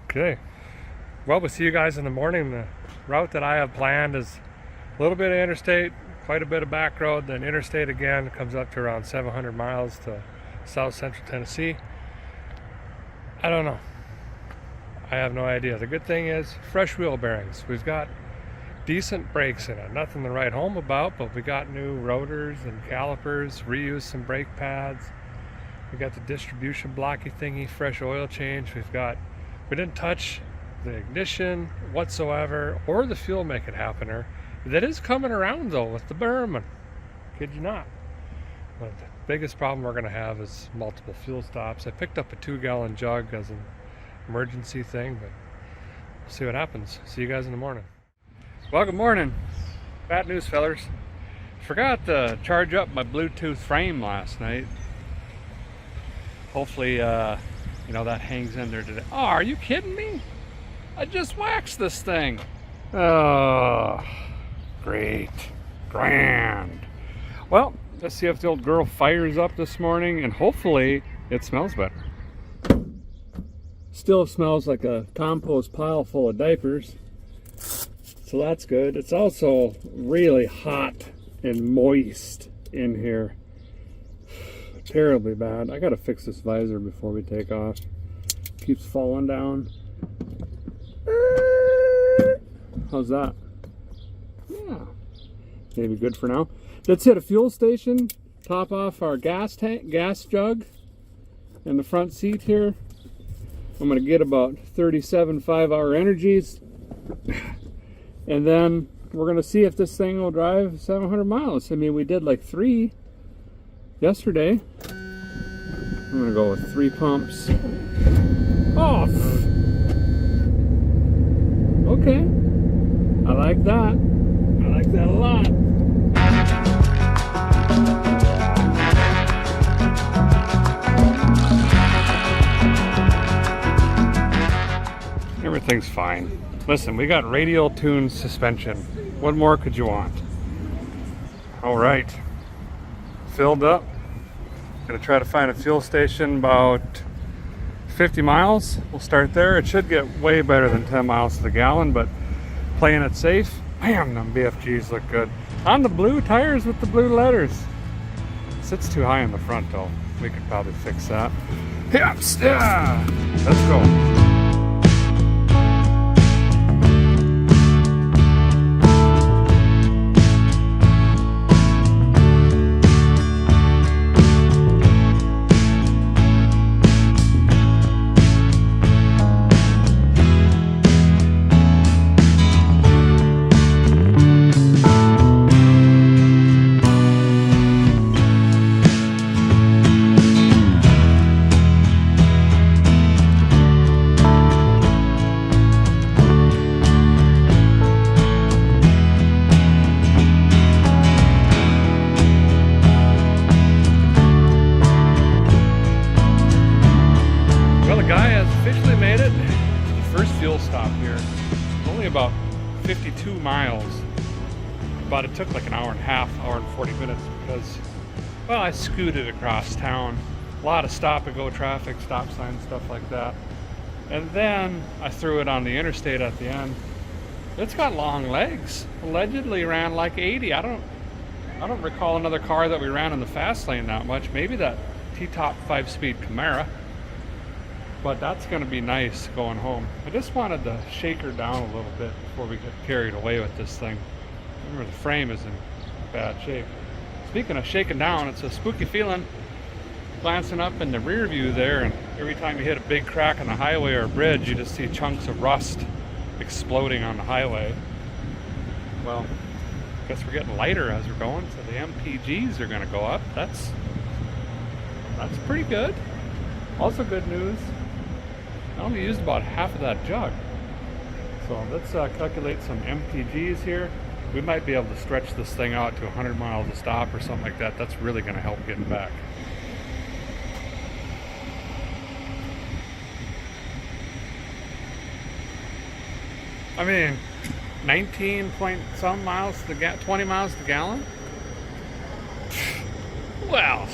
Okay. Well, we'll see you guys in the morning. The route that I have planned is a little bit of interstate, quite a bit of back road, then interstate again. Comes up to around 700 miles to south central Tennessee. I don't know. I have no idea. The good thing is fresh wheel bearings. We've got decent brakes in it. Nothing to write home about, but we got new rotors and calipers, reused some brake pads. We got the distribution blocky thingy, fresh oil change. We didn't touch the ignition whatsoever or the fuel make it happener. That is coming around though with the Berman. Kid you not. But the biggest problem we're going to have is multiple fuel stops. I picked up a 2-gallon jug as an emergency thing, but we'll see what happens. See you guys in the morning. Well, good morning. Bad news, fellers. Forgot to charge up my Bluetooth frame last night. Hopefully, that hangs in there today. Oh, are you kidding me? I just waxed this thing. Oh, great. Grand. Well, let's see if the old girl fires up this morning, and hopefully it smells better. Still smells like a compost pile full of diapers, so that's good. It's also really hot and moist in here. Terribly bad. I gotta fix this visor before we take off. Keeps falling down. How's that? Yeah, maybe good for now. Let's hit a fuel station, top off our gas jug in the front seat here. I'm gonna get about 37 5-hour energies, and then we're gonna see if this thing will drive 700 miles. I mean, we did like 3 yesterday. I'm gonna go with 3 pumps. Off. Okay. I like that. I like that a lot. Everything's fine. Listen, we got radial tuned suspension. What more could you want? All right. Filled up. Gonna try to find a fuel station about 50 miles. We'll start there. It should get way better than 10 miles to the gallon, but playing it safe. Man, them BFGs look good. On the blue tires with the blue letters. Sits too high in the front though. We could probably fix that. Yeah, let's go. miles, but it took like an hour and a half, hour and 40 minutes because, well, I scooted across town. A lot of stop and go traffic, stop signs, stuff like that. And then I threw it on the interstate at the end. It's got long legs. Allegedly ran like 80. I don't recall another car that we ran in the fast lane that much. Maybe that T-top 5-speed Camaro. But that's going to be nice going home. I just wanted to shake her down a little bit before we get carried away with this thing. Remember, the frame is in bad shape. Speaking of shaking down, it's a spooky feeling glancing up in the rear view there, and every time you hit a big crack on the highway or a bridge, you just see chunks of rust exploding on the highway. Well, I guess we're getting lighter as we're going, so the MPGs are going to go up. That's pretty good. Also good news, I only used about half of that jug. So let's calculate some MPGs here. We might be able to stretch this thing out to 100 miles a stop or something like that. That's really going to help getting back. I mean, 19 point some miles to 20 miles to gallon? Well,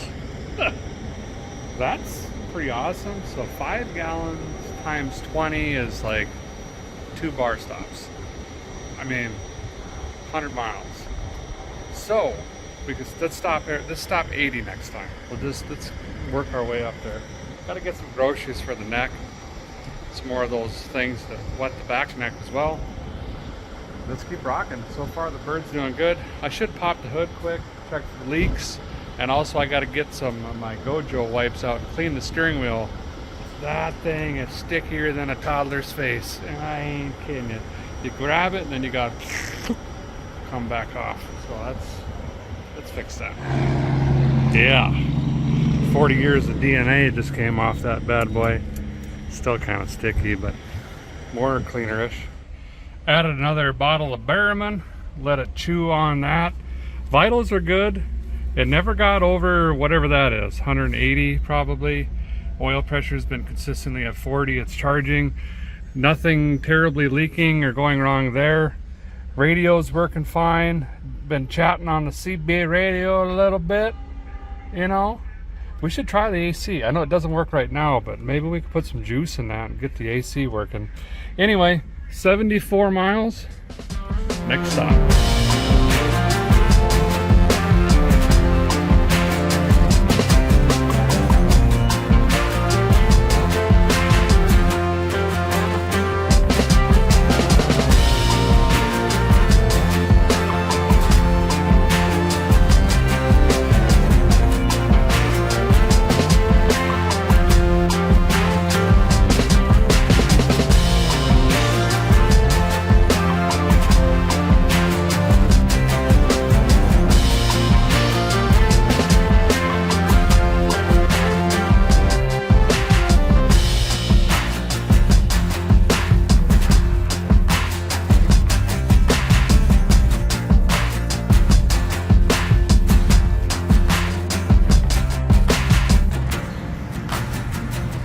that's pretty awesome. So 5 gallons times 20 is like 2 bar stops. I mean, 100 miles. So we could let's stop 80 next time. Let's work our way up there. Gotta get some groceries for the neck. Some more of those things that wet the back neck as well. Let's keep rocking. So far the bird's doing good. I should pop the hood quick, check for leaks, and also I got to get some of my Gojo wipes out and clean the steering wheel. That thing is stickier than a toddler's face, and I ain't kidding you. You grab it and then you got to come back off. So let's fix that. Yeah, 40 years of DNA just came off that bad boy. Still kind of sticky, but more cleanerish. Added another bottle of Barrowman, let it chew on that. Vitals are good. It never got over whatever that is, 180 probably. Oil pressure's been consistently at 40. It's charging. Nothing terribly leaking or going wrong there. Radio's working fine. Been chatting on the CB radio a little bit, you know. We should try the AC. I know it doesn't work right now, but maybe we could put some juice in that and get the AC working. Anyway, 74 miles. Next stop.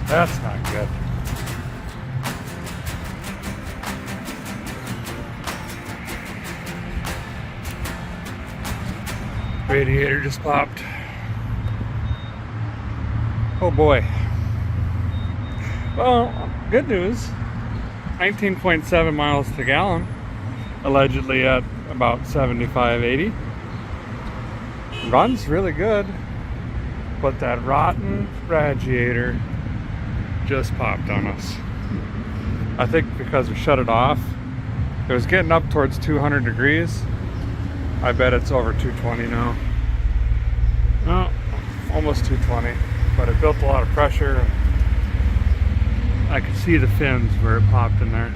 That's not good. Radiator just popped. Oh boy. Well, good news. 19.7 miles to gallon. Allegedly at about 75, 80. Runs really good. But that rotten radiator just popped on us. I think because we shut it off. It was getting up towards 200 degrees. I bet it's over 220 now. Well, almost 220, but it built a lot of pressure. I could see the fins where it popped in there.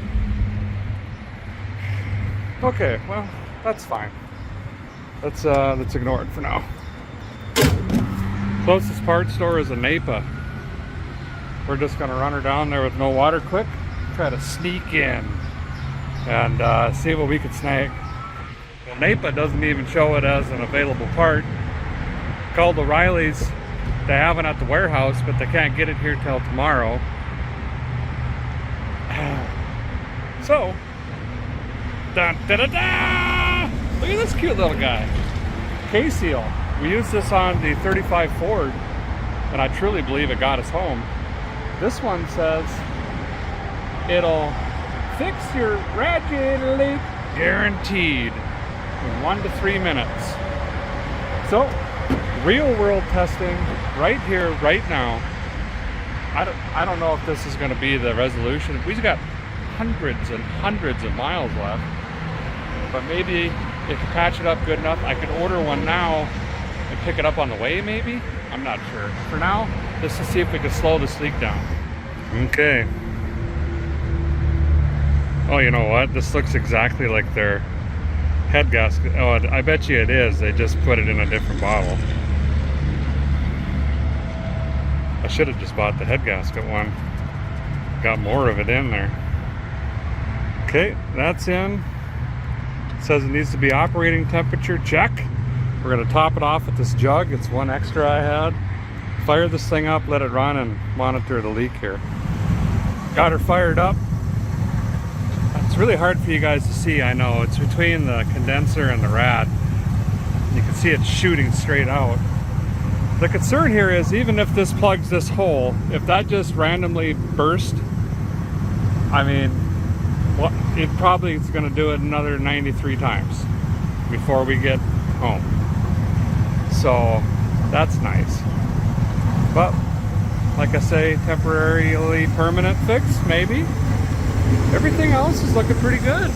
Okay, well, that's fine. Let's ignore it for now. Closest parts store is a Napa. We're just gonna run her down there with no water quick, try to sneak in and see what we can snag. Well, Napa doesn't even show it as an available part. Called O'Reilly's, they have it at the warehouse, but they can't get it here till tomorrow. So Dun, da, da, da! Look at this cute little guy. K-Seal. We used this on the 35 Ford, and I truly believe it got us home. This one says it'll fix your radiator leak guaranteed in 1 to 3 minutes. So, real world testing right here, right now. I don't know if this is going to be the resolution. We've got hundreds and hundreds of miles left, but maybe if you patch it up good enough, I could order one now and pick it up on the way, maybe? I'm not sure. For now, just to see if we can slow this leak down. Okay. Oh, you know what? This looks exactly like their head gasket. Oh, I bet you it is. They just put it in a different bottle. I should have just bought the head gasket one. Got more of it in there. Okay, that's in. It says it needs to be operating temperature. Check. We're going to top it off with this jug. It's one extra I had. Fire this thing up, let it run, and monitor the leak here. Got her fired up. It's really hard for you guys to see, I know. It's between the condenser and the rad. You can see it's shooting straight out. The concern here is, even if this plugs this hole, if that just randomly burst, I mean, well, it probably is going to do it another 93 times before we get home. So that's nice. But like I say, temporarily permanent fix, maybe. Everything else is looking pretty good.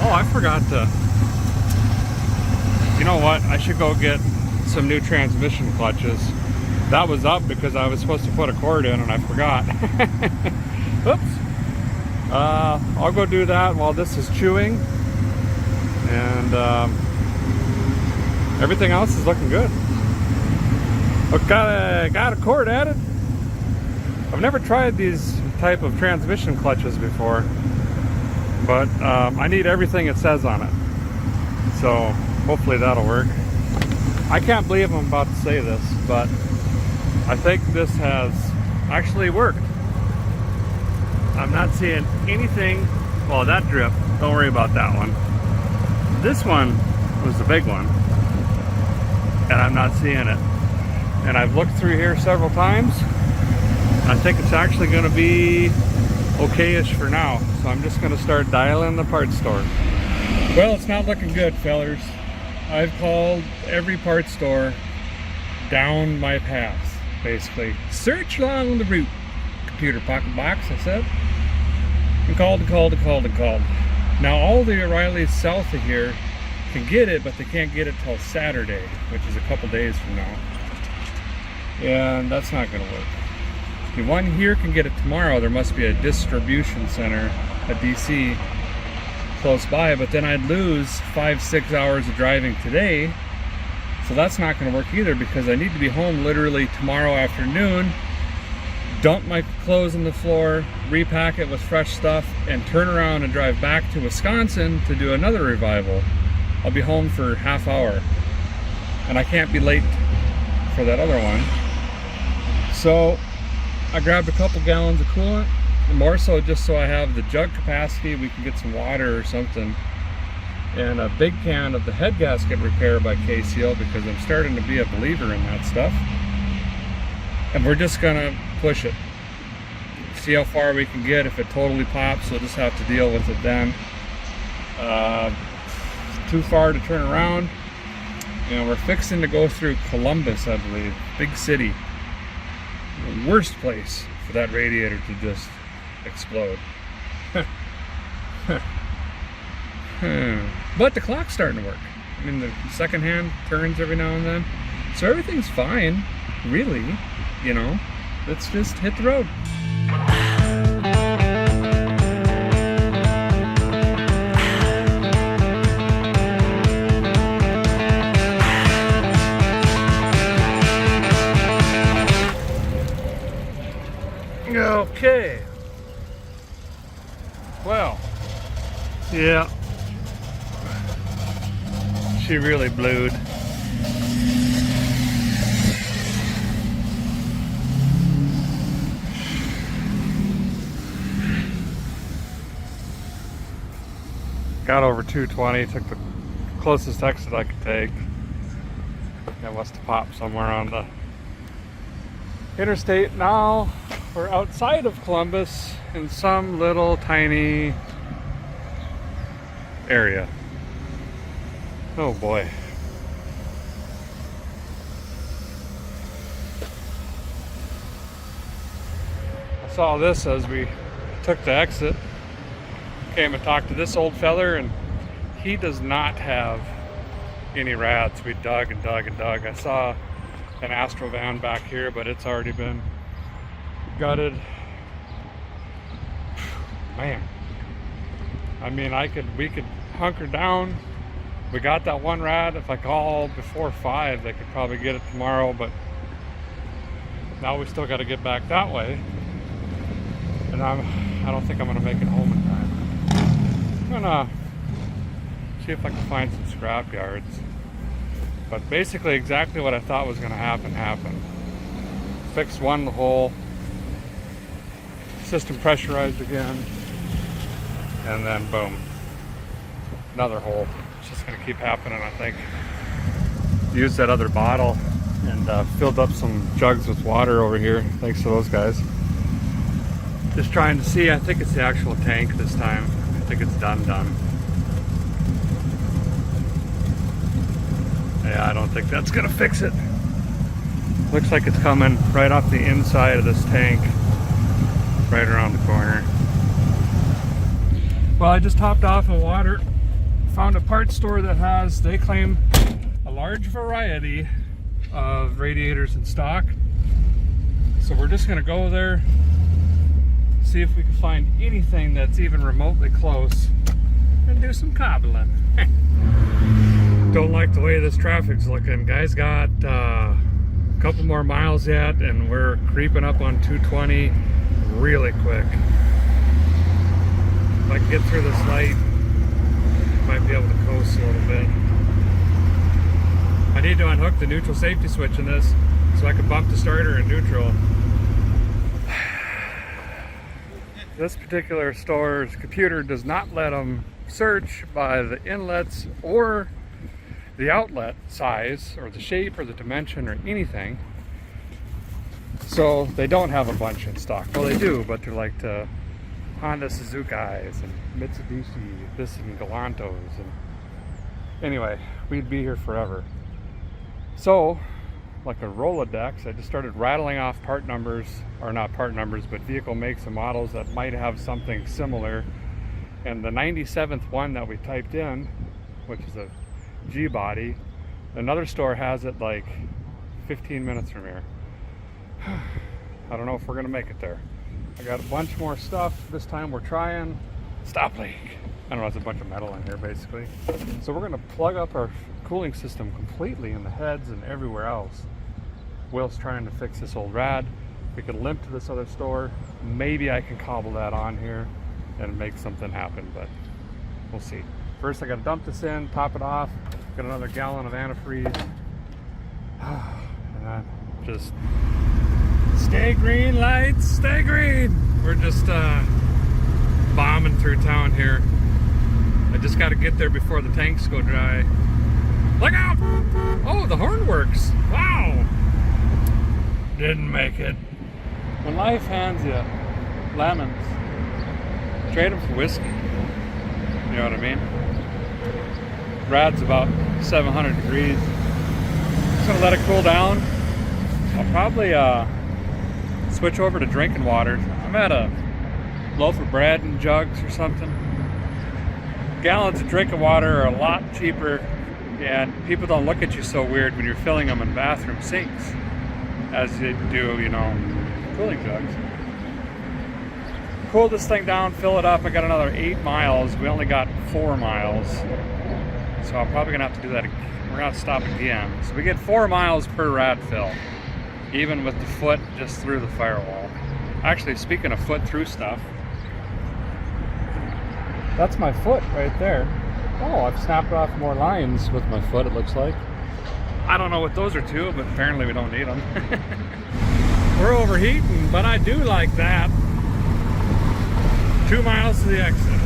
Oh, I forgot to, you know what, I should go get some new transmission clutches. That was up because I was supposed to put a cord in and I forgot. Oops. I'll go do that while this is chewing, and everything else is looking good. Got a cord added. I've never tried these type of transmission clutches before, but I need everything it says on it, so hopefully that'll work. I can't believe I'm about to say this, but I think this has actually worked. I'm not seeing anything. Well, that drip, don't worry about that one. This one was the big one, and I'm not seeing it. And I've looked through here several times. I think it's actually going to be okay-ish for now, so I'm just going to start dialing the parts store. Well, it's not looking good, fellers. I've called every parts store down my path, basically. Search along the route. Computer pocket box, I said. And called. Now all the O'Reillys south of here can get it, but they can't get it till Saturday, which is a couple days from now. And that's not going to work. The one here can get it tomorrow. There must be a distribution center, a DC, close by, but then I'd lose 5-6 hours of driving today, so that's not going to work either, because I need to be home literally tomorrow afternoon, dump my clothes on the floor, repack it with fresh stuff, and turn around and drive back to Wisconsin to do another revival. I'll be home for half hour, and I can't be late for that other one. So I grabbed a couple gallons of coolant, more so just so I have the jug capacity, we can get some water or something, and a big can of the head gasket repair by K-Seal, because I'm starting to be a believer in that stuff. And we're just gonna push it, see how far we can get. If it totally pops, we'll just have to deal with it then. Too far to turn around. You know, we're fixing to go through Columbus, I believe, big city. The worst place for that radiator to just explode. But the clock's starting to work. I mean, the second hand turns every now and then, so everything's fine, really. You know, let's just hit the road. Okay. Well, yeah, she really blued. got over 220, took the closest exit I could take. It must have popped somewhere on the interstate. Now we're outside of Columbus in some little tiny area. Oh boy. I saw this as we took the exit. Came and talked to this old feller, and he does not have any rats. We dug and dug and dug. I saw an Astro van back here, but it's already been gutted. Man, I mean, we could hunker down. We got that one rat. If I call before 5, they could probably get it tomorrow, but now we still got to get back that way, and I don't think I'm gonna make it home in time. I'm gonna see if I can find some scrap yards. But basically exactly what I thought was going to happen happened. Fixed one hole, system pressurized again, and then boom, another hole. It's just going to keep happening, I think. Used that other bottle and filled up some jugs with water over here, thanks to those guys. Just trying to see, I think it's the actual tank this time. I think it's done. Yeah, I don't think that's gonna fix it. Looks like it's coming right off the inside of this tank, right around the corner. Well, I just topped off of water, found a parts store that has, they claim, a large variety of radiators in stock. So we're just gonna go there, see if we can find anything that's even remotely close, and do some cobbling. Don't like the way this traffic's looking. Guys got a couple more miles yet, and we're creeping up on 220 really quick. If I can get through this light, might be able to coast a little bit. I need to unhook the neutral safety switch in this so I can bump the starter in neutral. This particular store's computer does not let them search by the inlets or the outlet size or the shape or the dimension or anything. So they don't have a bunch in stock. Well, they do, but they're like the Honda Suzuki's and Mitsubishi, this and Galantos. And anyway, we'd be here forever. So, like a Rolodex, I just started rattling off part numbers, or not part numbers, but vehicle makes and models that might have something similar. And the 97th one that we typed in, which is a G body, another store has it like 15 minutes from here. I don't know if we're gonna make it there. I got a bunch more stuff. This time we're trying stop leak. I don't know, it's a bunch of metal in here basically. So we're gonna plug up our cooling system completely in the heads and everywhere else. Will's trying to fix this old rad. We could limp to this other store. Maybe I can cobble that on here and make something happen, but we'll see. First I gotta dump this in, top it off, got another gallon of antifreeze, and then just stay green lights, stay green. We're just bombing through town here. I just gotta get there before the tanks go dry. Look out! Oh, the horn works, wow! Didn't make it. When life hands you lemons, trade them for whiskey. You know what I mean? Rad's about 700 degrees. Just gonna let it cool down. I'll probably switch over to drinking water. I'm at a loaf of bread and jugs or something. Gallons of drinking water are a lot cheaper, and people don't look at you so weird when you're filling them in bathroom sinks as you do, you know, cooling jugs. Cool this thing down, fill it up. I got another 8 miles. We only got 4 miles. So I'm probably gonna have to do that again. We're gonna have to stop again. So we get 4 miles per rad fill, even with the foot just through the firewall. Actually, speaking of foot through stuff, that's my foot right there. Oh, I've snapped off more lines with my foot, it looks like. I don't know what those are to, but apparently we don't need them. We're overheating, but I do like that. 2 miles to the exit.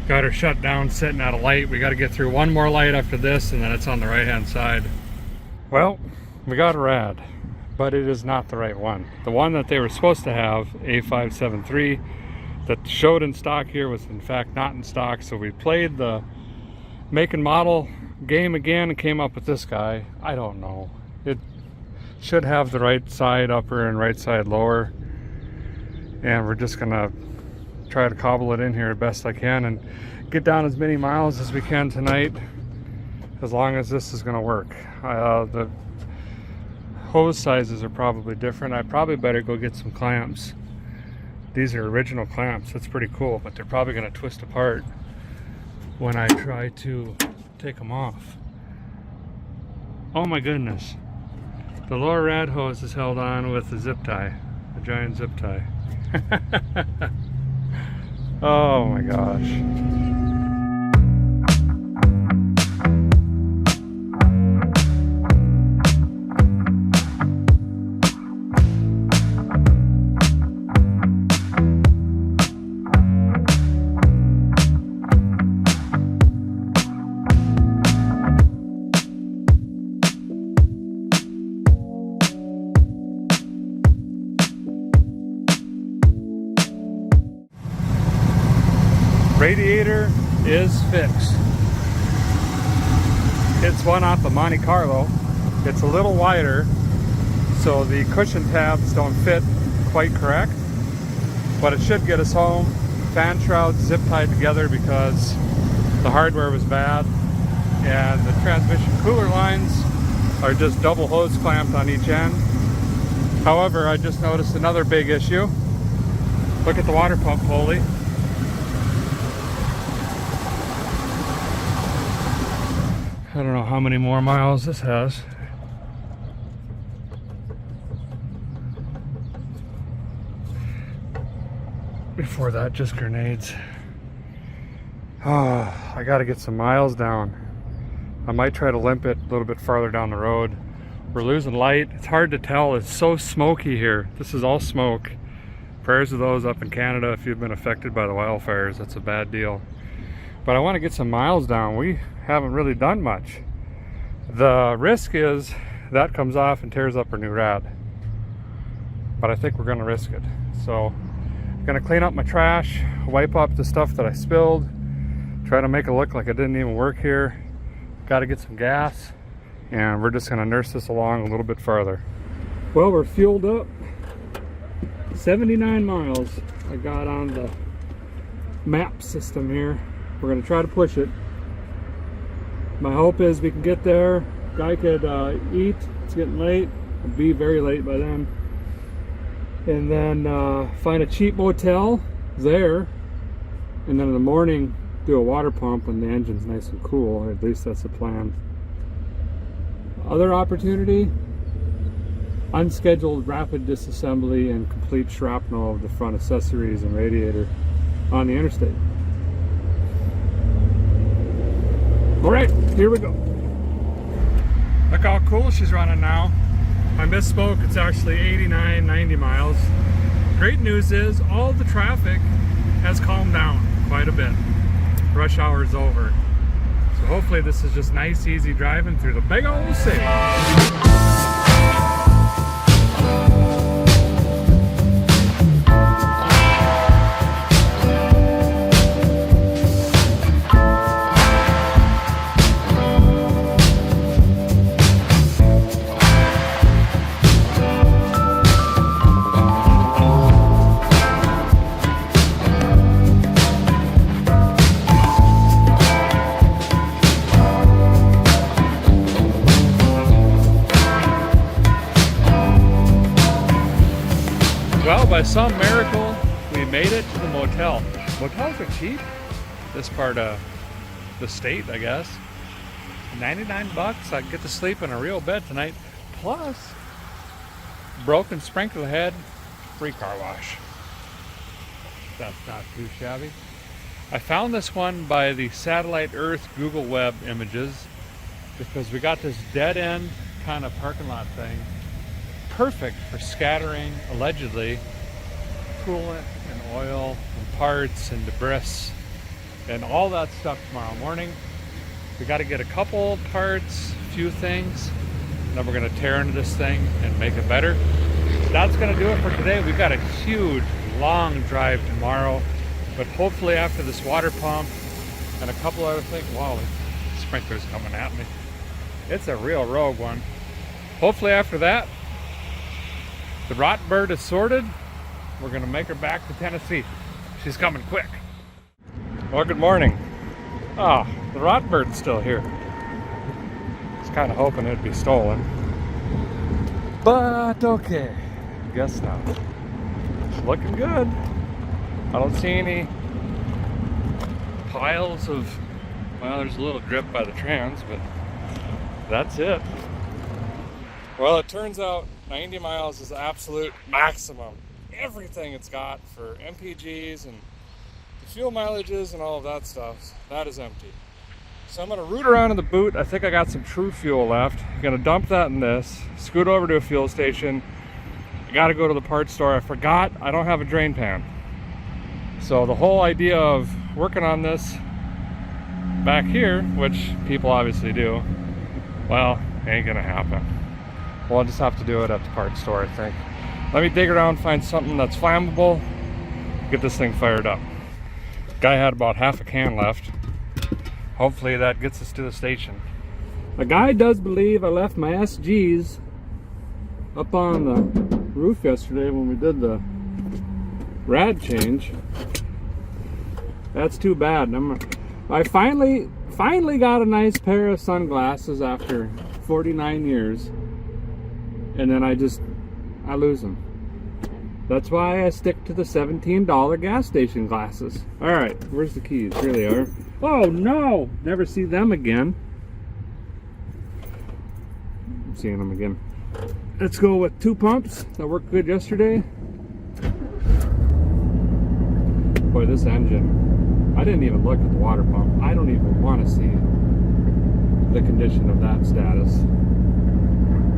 Got her shut down, sitting at a light. We got to get through one more light after this, and then it's on the right hand side. Well, we got a rad, but it is not the right one. The one that they were supposed to have, A573, that showed in stock here was in fact not in stock. So we played the make and model game again and came up with this guy. I don't know. It should have the right side upper and right side lower. And we're just gonna try to cobble it in here as best I can and get down as many miles as we can tonight, as long as this is gonna work. The hose sizes are probably different. I probably better go get some clamps. These are original clamps. That's pretty cool, but they're probably gonna twist apart when I try to take them off. Oh my goodness. The lower rad hose is held on with a zip tie, a giant zip tie. Oh my gosh. Radiator is fixed. It's one off of Monte Carlo. It's a little wider, so the cushion tabs don't fit quite correct, but it should get us home. Fan shrouds zip tied together because the hardware was bad, and the transmission cooler lines are just double hose clamped on each end. However, I just noticed another big issue. Look at the water pump pulley. I don't know how many more miles this has. Before that, just grenades. Oh, I gotta get some miles down. I might try to limp it a little bit farther down the road. We're losing light. It's hard to tell. It's so smoky here. This is all smoke. Prayers to those up in Canada if you've been affected by the wildfires. That's a bad deal. But I want to get some miles down. We haven't really done much. The risk is that comes off and tears up our new rad. But I think we're going to risk it. So I'm going to clean up my trash, wipe up the stuff that I spilled, try to make it look like it didn't even work here. Got to get some gas, and we're just going to nurse this along a little bit farther. Well, we're fueled up. 79 miles I got on the map system here. We're going to try to push it. My hope is we can get there. Guy could eat. It's getting late. It'll be very late by then. And then find a cheap motel there. And then in the morning do a water pump when the engine's nice and cool. At least that's the plan. Other opportunity, unscheduled rapid disassembly and complete shrapnel of the front accessories and radiator on the interstate. All right, here we go. Look how cool she's running now. I misspoke, it's actually 89, 90 miles. Great news is all the traffic has calmed down quite a bit. Rush hour is over. So hopefully this is just nice, easy driving through the big old city. Well, by some miracle, we made it to the motel. Motels are cheap, this part of the state, I guess. 99 bucks, I get to sleep in a real bed tonight. Plus, broken sprinkler head, free car wash. That's not too shabby. I found this one by the Satellite Earth Google Web images because we got this dead end kind of parking lot thing. Perfect for scattering, allegedly, coolant and oil and parts and debris and all that stuff tomorrow morning. We got to get a couple parts, a few things, and then we're going to tear into this thing and make it better. That's going to do it for today. We've got a huge, long drive tomorrow, but hopefully after this water pump and a couple other things, wow, the sprinkler's coming at me. It's a real rogue one. Hopefully after that, the rot bird is sorted. We're going to make her back to Tennessee. She's coming quick. Well, good morning. Oh, the rot bird's still here. I was kind of hoping it'd be stolen. But okay, guess not. It's looking good. I don't see any piles of, well, there's a little drip by the trans, but that's it. Well, it turns out 90 miles is the absolute maximum. Everything it's got for MPGs and the fuel mileages and all of that stuff, that is empty. So I'm gonna root around in the boot. I think I got some true fuel left. I'm gonna dump that in this, scoot over to a fuel station. I gotta go to the parts store. I forgot I don't have a drain pan. So the whole idea of working on this back here, which people obviously do, well, ain't gonna happen. We'll just have to do it at the parts store, I think. Let me dig around, find something that's flammable, get this thing fired up. Guy had about half a can left. Hopefully that gets us to the station. The guy does believe I left my SGs up on the roof yesterday when we did the rad change. That's too bad. I finally got a nice pair of sunglasses after 49 years, and then I lose them. That's why I stick to the $17 gas station glasses. All right, where's the keys? Here they are. Oh no, never see them again. I'm seeing them again. Let's go with 2 pumps that worked good yesterday. Boy, this engine, I didn't even look at the water pump. I don't even want to see the condition of that status.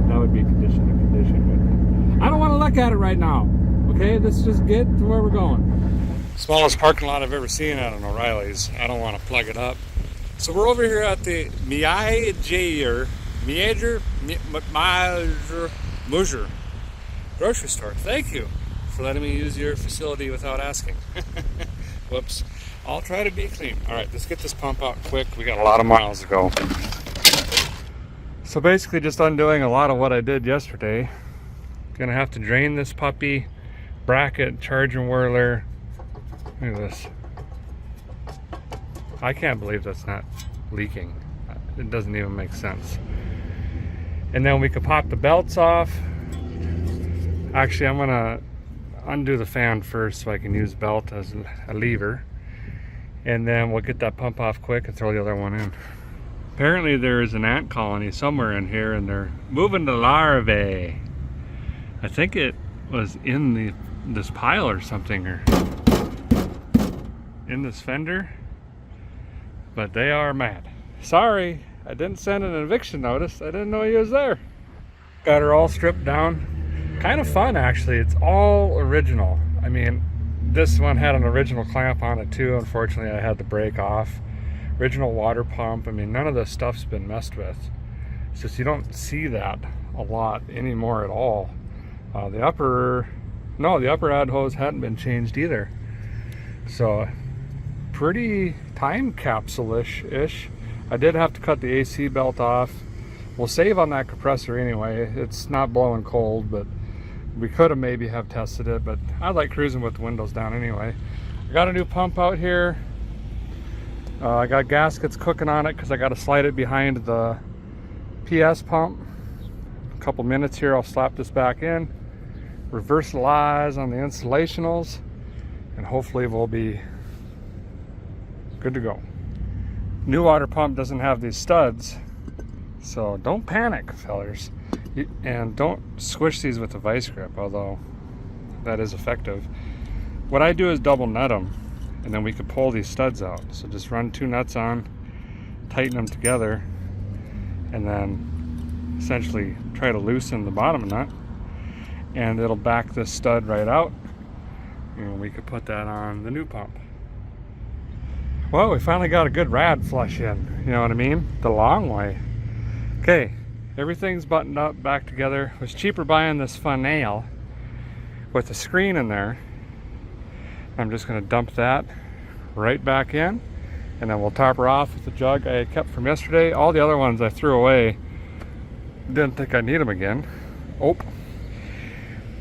That would be condition to condition, but I don't want to look at it right now. Okay, let's just get to where we're going. Smallest parking lot I've ever seen out of O'Reilly's. I don't want to plug it up. So we're over here at the Mujur grocery store. Thank you for letting me use your facility without asking. Whoops. I'll try to be clean. All right, let's get this pump out quick. We got a lot of miles to go. So basically just undoing a lot of what I did yesterday. Gonna have to drain this puppy, bracket, charger whirler. Look at this. I can't believe that's not leaking. It doesn't even make sense. And then we could pop the belts off. Actually, I'm gonna undo the fan first so I can use belt as a lever. And then we'll get that pump off quick and throw the other one in. Apparently there is an ant colony somewhere in here and they're moving the larvae. I think it was in this pile or something, or in this fender, but they are mad. Sorry, I didn't send an eviction notice. I didn't know he was there. Got her all stripped down. Kind of fun, actually. It's all original. I mean, this one had an original clamp on it too. Unfortunately, I had to break off. Original water pump. I mean, none of this stuff's been messed with. It's just you don't see that a lot anymore at all. The upper ad hose hadn't been changed either. So pretty time capsule-ish. I did have to cut the AC belt off. We'll save on that compressor anyway. It's not blowing cold, but we could have maybe have tested it, but I like cruising with the windows down anyway. I got a new pump out here. I got gaskets cooking on it because I got to slide it behind the PS pump. A couple minutes here, I'll slap this back in, reversalize on the insulationals, and hopefully we'll be good to go. New water pump doesn't have these studs, so don't panic, fellers. And don't squish these with a vice grip, although that is effective. What I do is double nut them, and then we could pull these studs out. So just run 2 nuts on, tighten them together, and then essentially try to loosen the bottom nut, and it'll back this stud right out, and we could put that on the new pump. Well, we finally got a good rad flush in, you know what I mean? The long way. Okay, everything's buttoned up, back together. It was cheaper buying this Funnel with the screen in there. I'm just gonna dump that right back in, and then we'll top her off with the jug I kept from yesterday. All the other ones I threw away. Didn't think I'd need them again. Oh.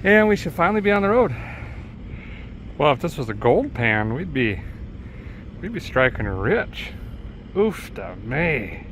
And we should finally be on the road. Well, if this was a gold pan, we'd be striking rich. Oof da me.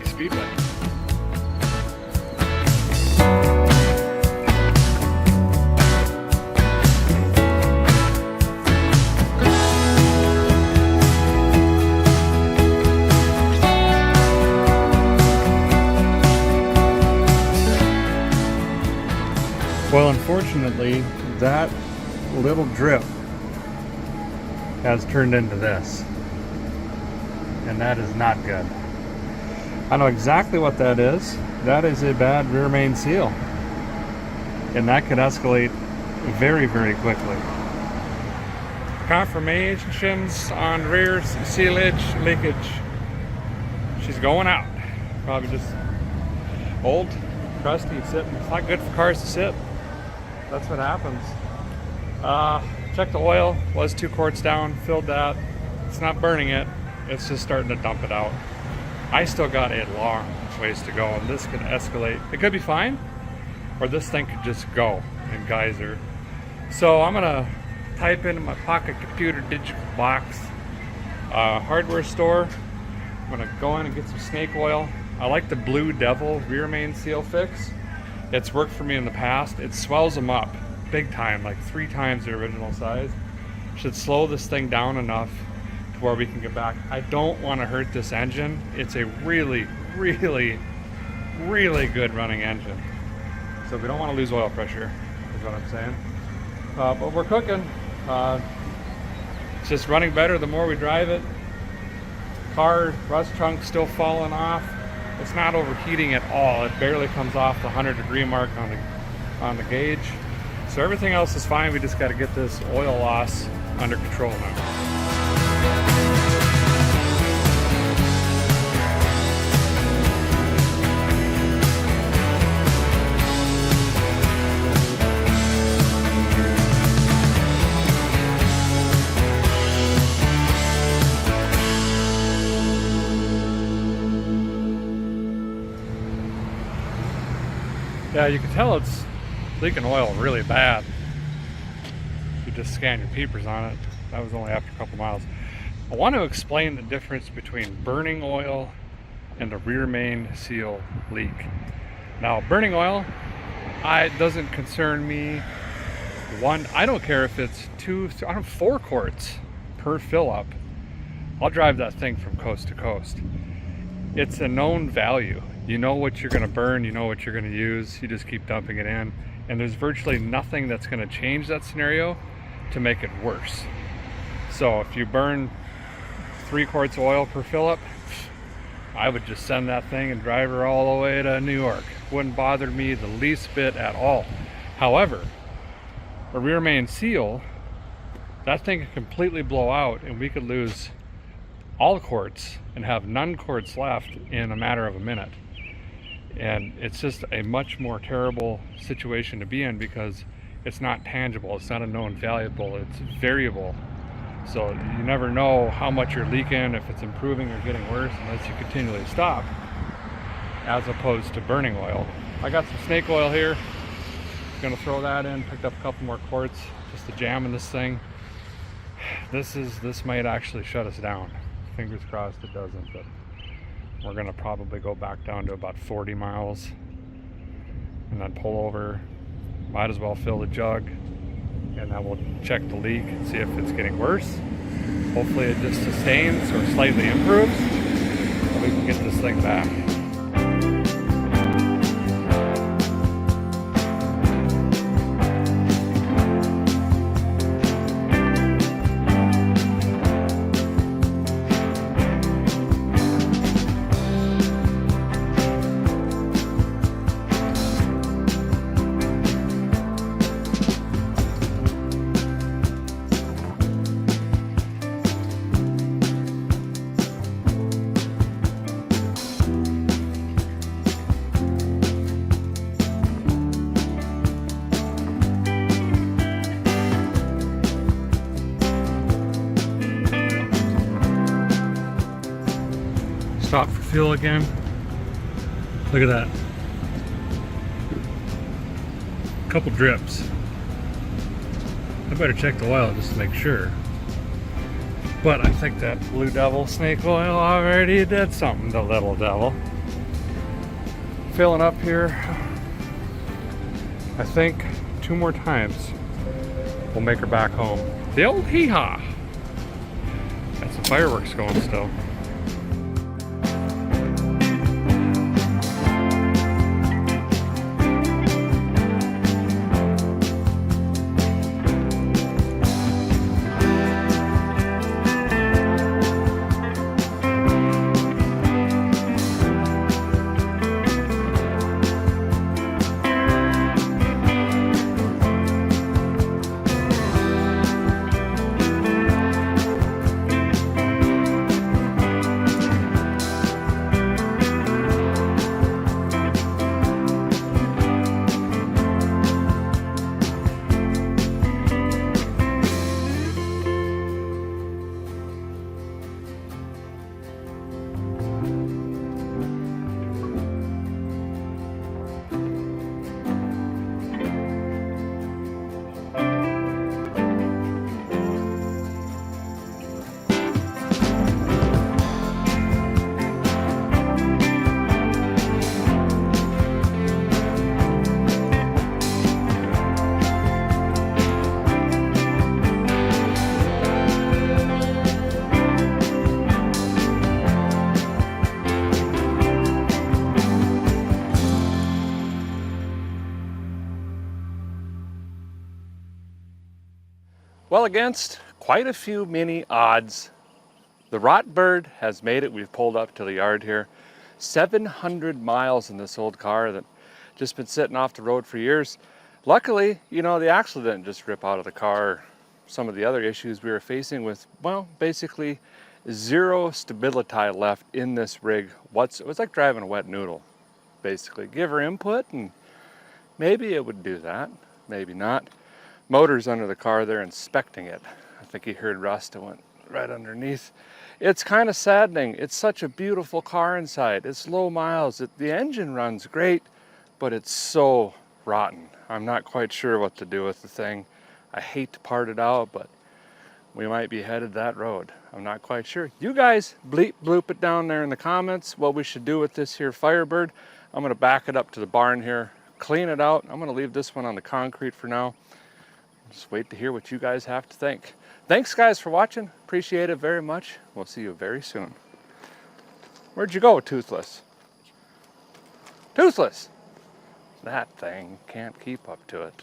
Speedway. Well, unfortunately, that little drip has turned into this, and that is not good. I know exactly what that is. That is a bad rear main seal, and that could escalate very, very quickly. Confirmations on rear sealage leakage. She's going out. Probably just old, crusty, sitting. It's not good for cars to sit. That's what happens. Checked the oil, was 2 quarts down, filled that. It's not burning it, it's just starting to dump it out. I still got a long ways to go, and this could escalate. It could be fine, or this thing could just go in geyser. So I'm gonna type into my pocket computer digital box, hardware store. I'm gonna go in and get some snake oil. I like the Blue Devil rear main seal fix. It's worked for me in the past. It swells them up big time, like 3 times the original size. Should slow this thing down enough to where we can get back. I don't want to hurt this engine. It's a really, really, really good running engine. So we don't want to lose oil pressure, is what I'm saying. But we're cooking. It's just running better the more we drive it. Car rust chunks still falling off. It's not overheating at all. It barely comes off the 100-degree mark on the gauge. So everything else is fine. We just got to get this oil loss under control now. Yeah, you can tell it's leaking oil really bad. You just scan your peepers on it. That was only after a couple miles. I want to explain the difference between burning oil and a rear main seal leak. Now, burning oil, it doesn't concern me. I don't care if it's 4 quarts per fill up. I'll drive that thing from coast to coast. It's a known value. You know what you're going to burn, you know what you're going to use, you just keep dumping it in, and there's virtually nothing that's going to change that scenario to make it worse. So if you burn 3 quarts of oil per fill up, I would just send that thing and drive her all the way to New York. Wouldn't bother me the least bit at all. However, a rear main seal, that thing could completely blow out and we could lose all quarts and have none quarts left in a matter of a minute. And it's just a much more terrible situation to be in because it's not tangible, it's not a known variable, it's variable. So you never know how much you're leaking, if it's improving or getting worse, unless you continually stop. as opposed to burning oil. I got some snake oil here. Gonna throw that in, picked up a couple more quarts just to jam in this thing. This might actually shut us down. Fingers crossed it doesn't, but we're gonna probably go back down to about 40 miles and then pull over. Might as well fill the jug, and then we'll check the leak and see if it's getting worse. Hopefully it just sustains or slightly improves, and we can get this thing back. Stop for fuel again. Look at that. A couple drips. I better check the oil just to make sure. But I think that Blue Devil snake oil already did something to Little Devil. Filling up here. I think 2 more times we'll make her back home. The old hee-haw. Got some fireworks going still. Well, against quite a few mini odds, the Rotbird has made it. We've pulled up to the yard here. 700 miles in this old car that just been sitting off the road for years. Luckily, you know, the axle didn't just rip out of the car. Some of the other issues we were facing with, well, basically zero stability left in this rig. It was like driving a wet noodle, basically. Give her input and maybe it would do that, maybe not. Motor's under the car, they're inspecting it. I think he heard rust, it went right underneath. It's kind of saddening. It's such a beautiful car inside. It's low miles. The engine runs great, but it's so rotten. I'm not quite sure what to do with the thing. I hate to part it out, but we might be headed that road. I'm not quite sure. You guys bleep bloop it down there in the comments what we should do with this here Firebird. I'm gonna back it up to the barn here, clean it out. I'm gonna leave this one on the concrete for now. Just wait to hear what you guys have to think. Thanks guys for watching. Appreciate it very much. We'll see you very soon. Where'd you go, Toothless? Toothless! That thing can't keep up to it.